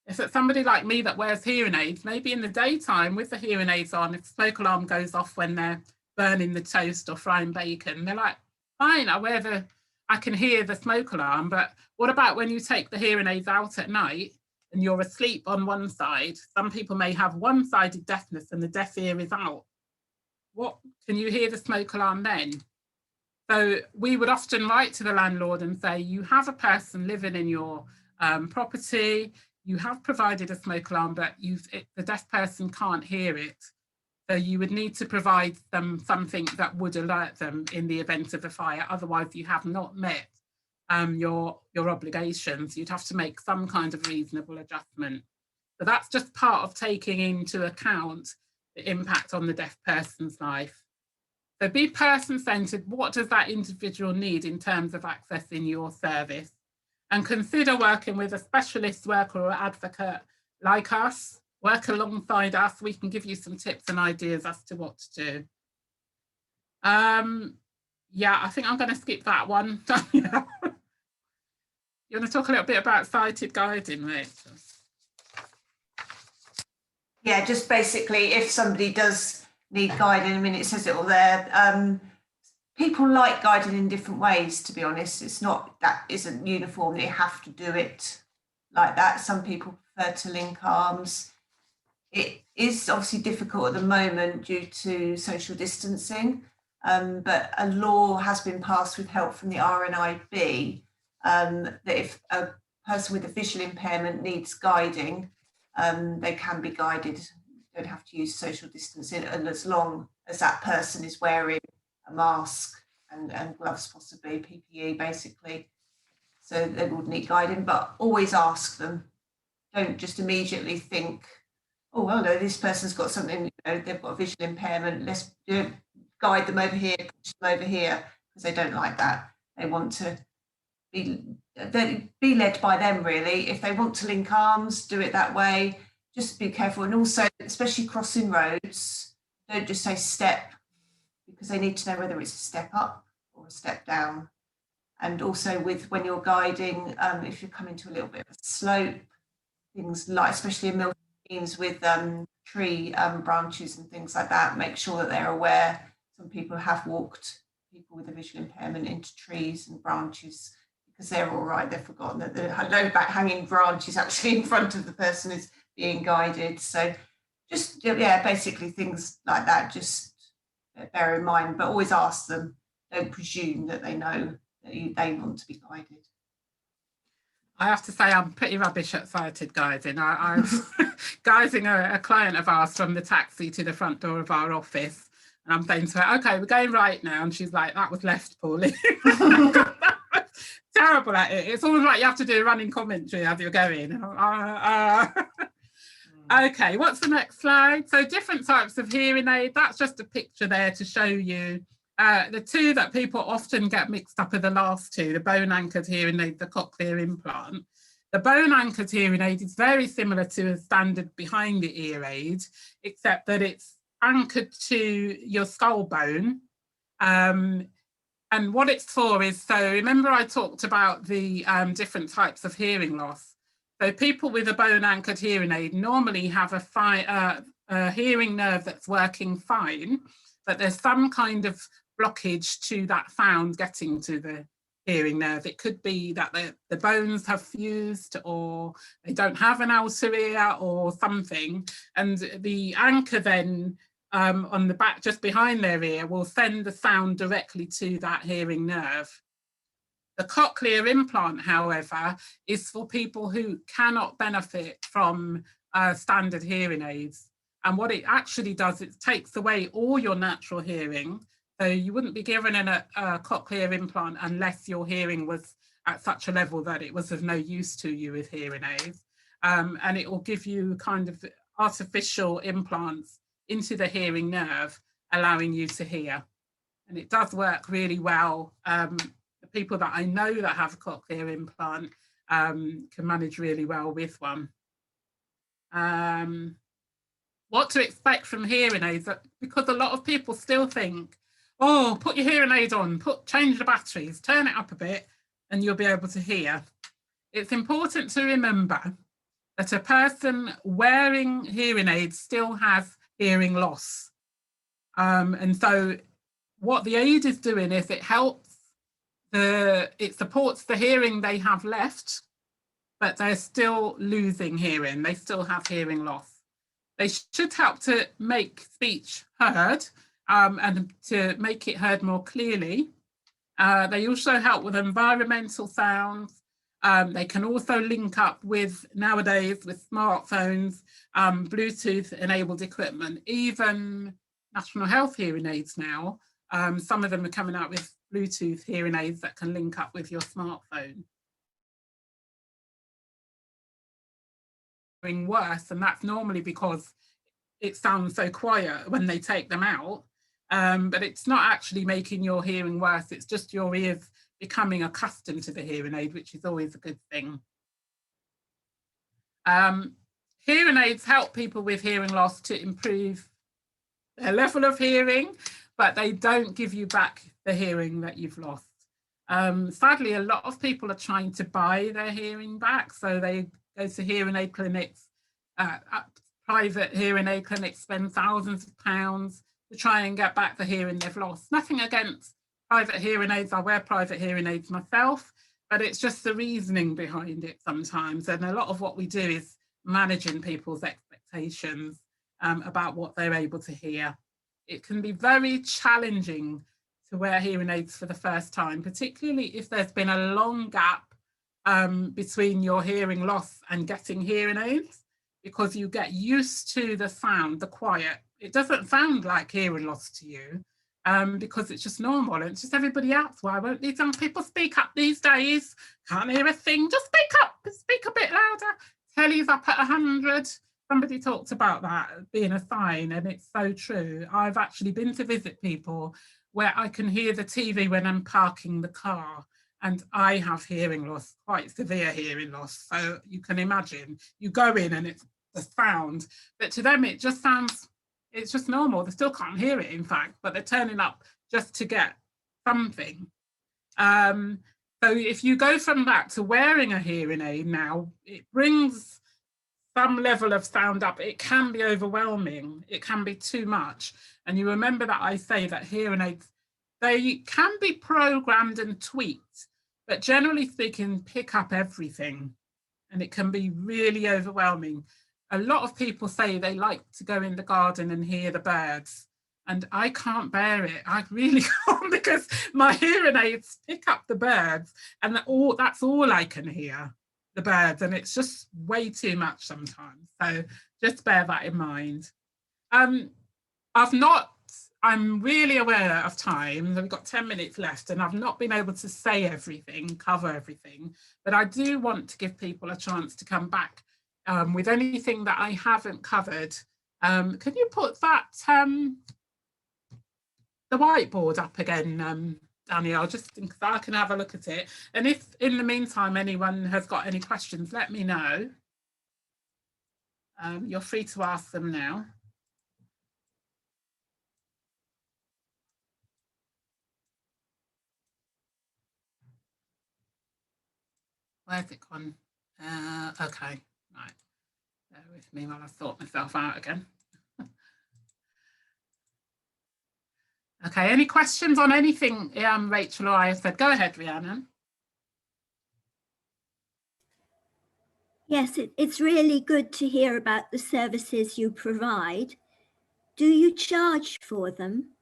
if it's somebody like me that wears hearing aids, maybe in the daytime with the hearing aids on, if the smoke alarm goes off when they're burning the toast or frying bacon, they're like, fine, I can hear the smoke alarm, but what about when you take the hearing aids out at night and you're asleep on one side? Some people may have one-sided deafness and the deaf ear is out. What, can you hear the smoke alarm then? So we would often write to the landlord and say, you have a person living in your property, you have provided a smoke alarm, but the deaf person can't hear it. So you would need to provide them something that would alert them in the event of a fire. Otherwise, you have not met your obligations. You'd have to make some kind of reasonable adjustment. So that's just part of taking into account the impact on the deaf person's life. So be person-centred. What does that individual need in terms of accessing your service? And consider working with a specialist worker or advocate like us. Work alongside us. We can give you some tips and ideas as to what to do. Yeah, I think I'm going to skip that one. You want to talk a little bit about sighted guiding, Rachel? Yeah, just basically, if somebody does need guiding, I mean, it says it all there. People like guiding in different ways, to be honest. It's not, that isn't uniform, they have to do it like that. Some people prefer to link arms. It is obviously difficult at the moment due to social distancing, but a law has been passed with help from the RNIB that if a person with a visual impairment needs guiding, they can be guided. You don't have to use social distancing, and as long as that person is wearing a mask and gloves, possibly PPE, basically. So they would need guiding, but always ask them. Don't just immediately think, oh, well, no, this person's got something, you know, they've got a visual impairment, let's guide them over here, push them over here, because they don't like that. They want to be led by them, really. If they want to link arms, do it that way. Just be careful. And also, especially crossing roads, don't just say step, because they need to know whether it's a step up or a step down. And also when you're guiding, if you're coming to a little bit of a slope, things like, especially in Milton Keynes with tree branches and things like that, make sure that they're aware. Some people have walked people with a visual impairment into trees and branches because they're all right, they've forgotten that the low back hanging branch is actually in front of the person who's being guided. So just, yeah, basically things like that, just bear in mind, but always ask them. Don't presume that they know that they want to be guided. I have to say I'm pretty rubbish at sighted guiding. I'm guiding a client of ours from the taxi to the front door of our office, and I'm saying to her, okay, we're going right now, and she's like, that was left poorly. Terrible at it. It's almost like you have to do a running commentary as you're going. Okay, what's the next slide? So different types of hearing aid. That's just a picture there to show you. The two that people often get mixed up are the last two, the bone-anchored hearing aid, the cochlear implant. The bone-anchored hearing aid is very similar to a standard behind the ear aid, except that it's anchored to your skull bone. And what it's for is, so remember I talked about the different types of hearing loss. So people with a bone-anchored hearing aid normally have a hearing nerve that's working fine, but there's some kind of blockage to that sound getting to the hearing nerve. It could be that the bones have fused, or they don't have an outer ear or something, and the anchor then on the back, just behind their ear, will send the sound directly to that hearing nerve. The cochlear implant, however, is for people who cannot benefit from standard hearing aids. And what it actually does, it takes away all your natural hearing. So you wouldn't be given a cochlear implant unless your hearing was at such a level that it was of no use to you with hearing aids. And it will give you kind of artificial implants into the hearing nerve, allowing you to hear. And it does work really well. The people that I know that have a cochlear implant can manage really well with one. What to expect from hearing aids, because a lot of people still think, oh, put your hearing aid on, change the batteries, turn it up a bit, and you'll be able to hear. It's important to remember that a person wearing hearing aids still has hearing loss. And so what the aid is doing is it supports the hearing they have left, but they're still losing hearing. They still have hearing loss. They should help to make speech heard and to make it heard more clearly. They also help with environmental sounds. They can also link up with, nowadays, with smartphones, Bluetooth enabled equipment, even National Health hearing aids now. Some of them are coming out with Bluetooth hearing aids that can link up with your smartphone. Worse, and that's normally because it sounds so quiet when they take them out, but it's not actually making your hearing worse, it's just your ears becoming accustomed to the hearing aid, which is always a good thing. Hearing aids help people with hearing loss to improve their level of hearing, but they don't give you back the hearing that you've lost. Sadly, a lot of people are trying to buy their hearing back, so they go to hearing aid clinics, private hearing aid clinics, spend thousands of pounds to try and get back the hearing they've lost. Nothing against private hearing aids, I wear private hearing aids myself, but it's just the reasoning behind it sometimes. And a lot of what we do is managing people's expectations about what they're able to hear. It can be very challenging to wear hearing aids for the first time, particularly if there's been a long gap between your hearing loss and getting hearing aids, because you get used to the sound, the quiet. It doesn't sound like hearing loss to you because it's just normal and it's just everybody else. Why won't these young people speak up these days? Can't hear a thing, just speak a bit louder. Telly's up at 100. Somebody talked about that being a sign, and it's so true. I've actually been to visit people where I can hear the TV when I'm parking the car, and I have hearing loss, quite severe hearing loss. So you can imagine, you go in and it's the sound, but to them it just sounds, it's just normal. They still can't hear it, in fact, but they're turning up just to get something. So if you go from that to wearing a hearing aid now, it brings some level of sound up. It can be overwhelming. It can be too much. And you remember that I say that hearing aids, they can be programmed and tweaked, but generally speaking, pick up everything. And it can be really overwhelming. A lot of people say they like to go in the garden and hear the birds. And I can't bear it. I really can't, because my hearing aids pick up the birds, and that's all I can hear, the birds. And it's just way too much sometimes. So just bear that in mind. I'm really aware of time. We've got 10 minutes left, and I've not been able to say everything, cover everything, but I do want to give people a chance to come back with anything that I haven't covered. Can you put that, the whiteboard up again, Danielle, just because I can have a look at it. And if in the meantime anyone has got any questions, let me know. You're free to ask them now. Where's it gone? Okay, right. Bear with me while I sort myself out again. Okay, any questions on anything Rachel or I have said? Go ahead, Rhiannon. Yes, it's really good to hear about the services you provide. Do you charge for them?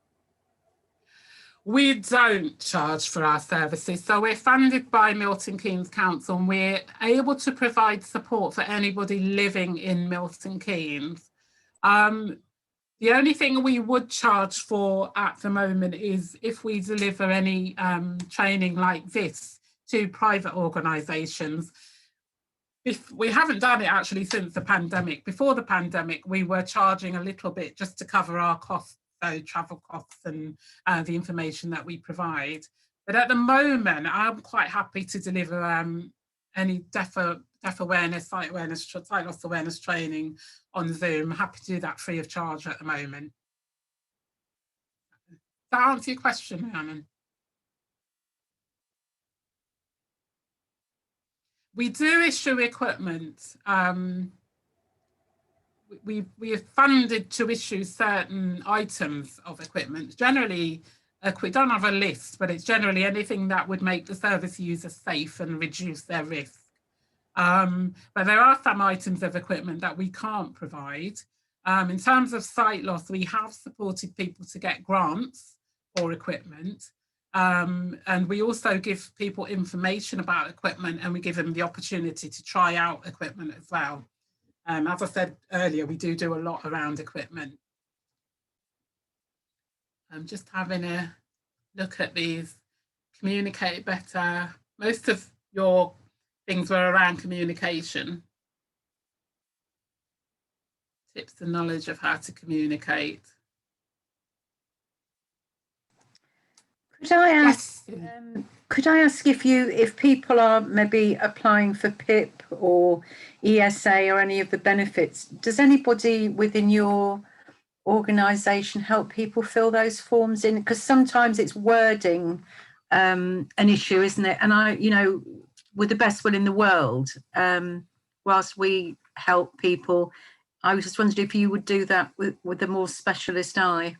We don't charge for our services. So we're funded by Milton Keynes Council, and we're able to provide support for anybody living in Milton Keynes. The only thing we would charge for at the moment is if we deliver any training like this to private organisations. We haven't done it actually since the pandemic. Before the pandemic, we were charging a little bit just to cover our costs, so travel costs and the information that we provide. But at the moment, I'm quite happy to deliver any deaf awareness, sight awareness, sight loss awareness training on Zoom. I'm happy to do that free of charge at the moment. Does that answer your question, Rhiannon? We do issue equipment. We are funded to issue certain items of equipment. Generally, we don't have a list, but it's generally anything that would make the service user safe and reduce their risk. But there are some items of equipment that we can't provide. In terms of sight loss, we have supported people to get grants for equipment. And we also give people information about equipment, and we give them the opportunity to try out equipment as well. As I said earlier, we do a lot around equipment. I'm just having a look at these. Communicate better. Most of your things were around communication. Tips and knowledge of how to communicate. Could I ask if people are maybe applying for PIP or ESA or any of the benefits, does anybody within your organisation help people fill those forms in? Because sometimes it's wording an issue, isn't it? And you know, with the best will in the world, whilst we help people, I was just wondering if you would do that with a more specialist eye.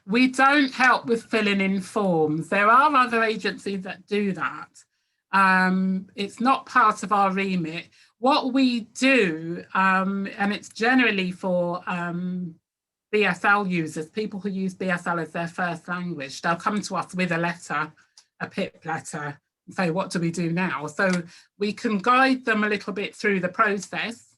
We don't help with filling in forms. There are other agencies that do that. It's not part of our remit. What we do, and it's generally for BSL users, people who use BSL as their first language, they'll come to us with a letter, a PIP letter, and say, what do we do now? So we can guide them a little bit through the process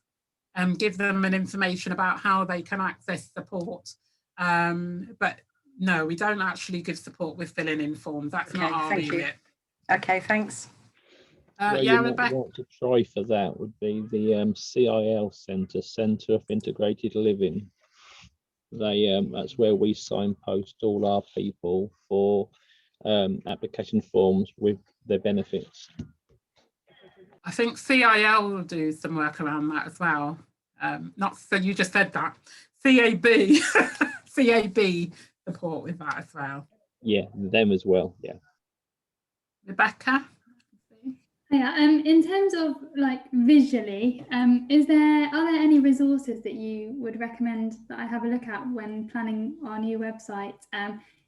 and give them an information about how they can access support. But no, we don't actually give support with filling in forms. That's not our remit. Okay, thanks. Yeah, Rebecca. What to try for that would be the CIL Centre of Integrated Living. That's where we signpost all our people for application forms with their benefits. I think CIL will do some work around that as well. Not so you just said that. CAB, CAB support with that as well. Yeah, them as well. Yeah. Rebecca. Yeah. In terms of like visually, are there any resources that you would recommend that I have a look at when planning our new website?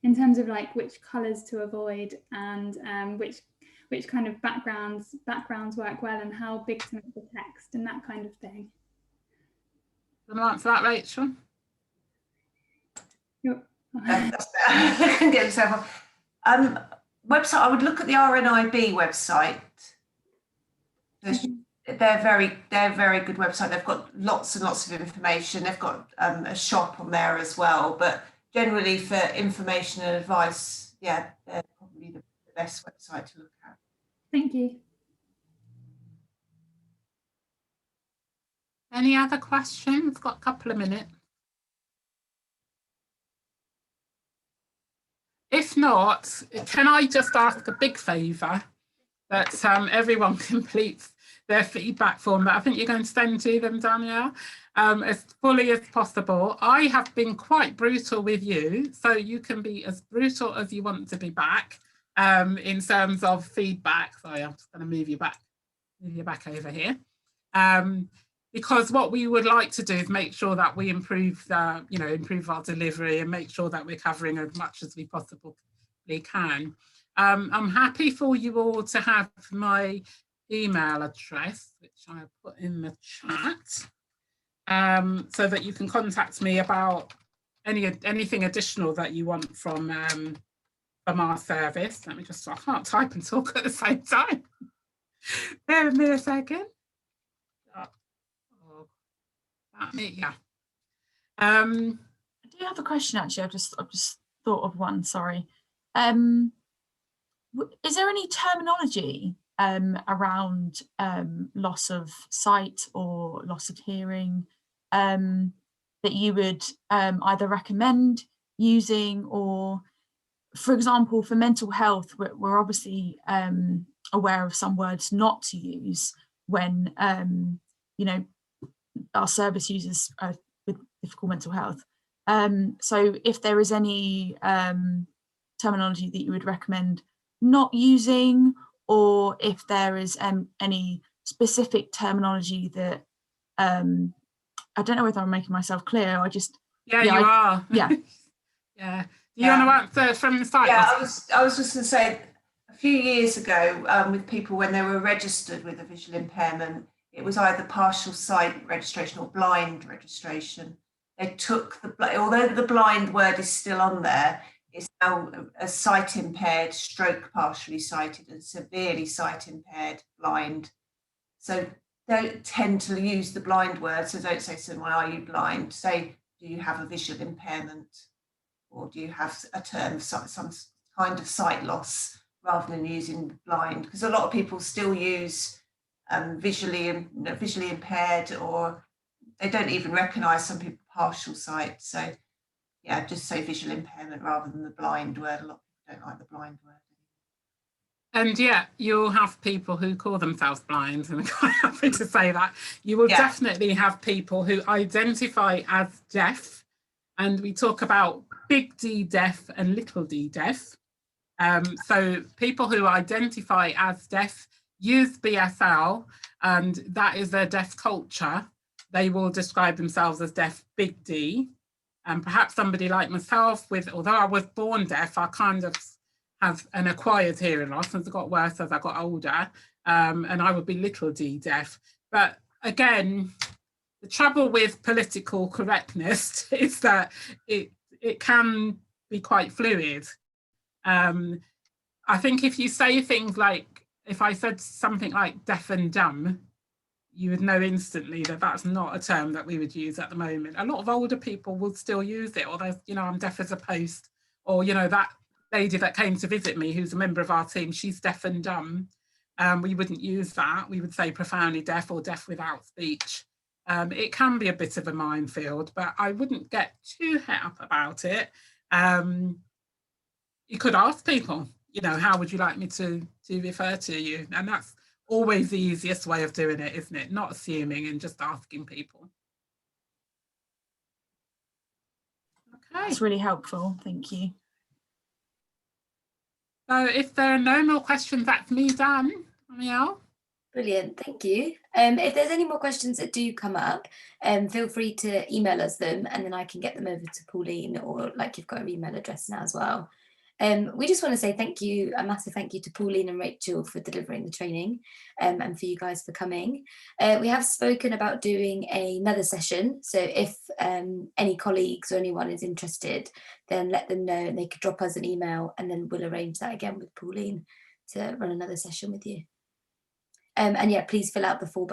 In terms of like which colours to avoid and which kind of backgrounds work well and how big to make the text and that kind of thing. Want to answer that, Rachel? I can get myself on. Website, I would look at the RNIB website. They're very good website. They've got lots and lots of information. They've got a shop on there as well. But generally, for information and advice, yeah, they're probably the best website to look at. Thank you. Any other questions? We've got a couple of minutes. If not, can I just ask a big favour that everyone completes their feedback form that I think you're going to send to them, Danielle, as fully as possible. I have been quite brutal with you, so you can be as brutal as you want to be back in terms of feedback. Sorry, I'm just going to move you back over here. Because what we would like to do is make sure that we improve our delivery and make sure that we're covering as much as we possibly can. I'm happy for you all to have my email address, which I put in the chat, so that you can contact me about anything additional that you want from our service. Let me just, I can't type and talk at the same time. Bear with me a second. Yeah. I do have a question actually. I've just thought of one. Sorry. Is there any terminology around loss of sight or loss of hearing that you would either recommend using, or, for example, for mental health, we're obviously aware of some words not to use when you know, our service users with difficult mental health. So if there is any terminology that you would recommend not using, or if there is any specific terminology that I don't know whether I'm making myself clear. I just you are. Yeah. Yeah. Do you want to answer from the side? Yeah, I was just going to say, a few years ago, with people when they were registered with a visual impairment, it was either partial sight registration or blind registration. They took although the blind word is still on there, it's now a sight impaired, stroke partially sighted, and severely sight impaired blind. So don't tend to use the blind word. So don't say to someone, "Are you blind?" Say, "Do you have a visual impairment?" Or do you have a term, some kind of sight loss, rather than using blind? Because a lot of people still use visually impaired, or they don't even recognise some people partial sight. So yeah, just say visual impairment rather than the blind word. A lot of people don't like the blind word. And yeah, you'll have people who call themselves blind, and I'm quite happy to say that. You will definitely have people who identify as deaf, and we talk about big D deaf and little d deaf. So people who identify as deaf use BSL, and that is their deaf culture. They will describe themselves as deaf big D. And perhaps somebody like myself, although I was born deaf, I kind of have an acquired hearing loss, and it got worse as I got older, and I would be little d deaf. But again, the trouble with political correctness is that it can be quite fluid. I think if you say things like, if I said something like deaf and dumb, you would know instantly that that's not a term that we would use at the moment. A lot of older people will still use it, or there's, you know, I'm deaf as a post, or, you know, that lady that came to visit me who's a member of our team, she's deaf and dumb. We wouldn't use that. We would say profoundly deaf or deaf without speech. It can be a bit of a minefield, but I wouldn't get too het up about it. You could ask people, you know, how would you like me to refer to you? And that's always the easiest way of doing it, isn't it? Not assuming and just asking people. Okay. That's really helpful. Thank you. So if there are no more questions, that's me done. Amiel? Brilliant, thank you. If there's any more questions that do come up, feel free to email us them, and then I can get them over to Pauline, or like you've got her email address now as well. We just want to say thank you, a massive thank you to Pauline and Rachel for delivering the training, and for you guys for coming. We have spoken about doing another session, so if any colleagues or anyone is interested, then let them know and they could drop us an email, and then we'll arrange that again with Pauline to run another session with you. And yeah, please fill out the form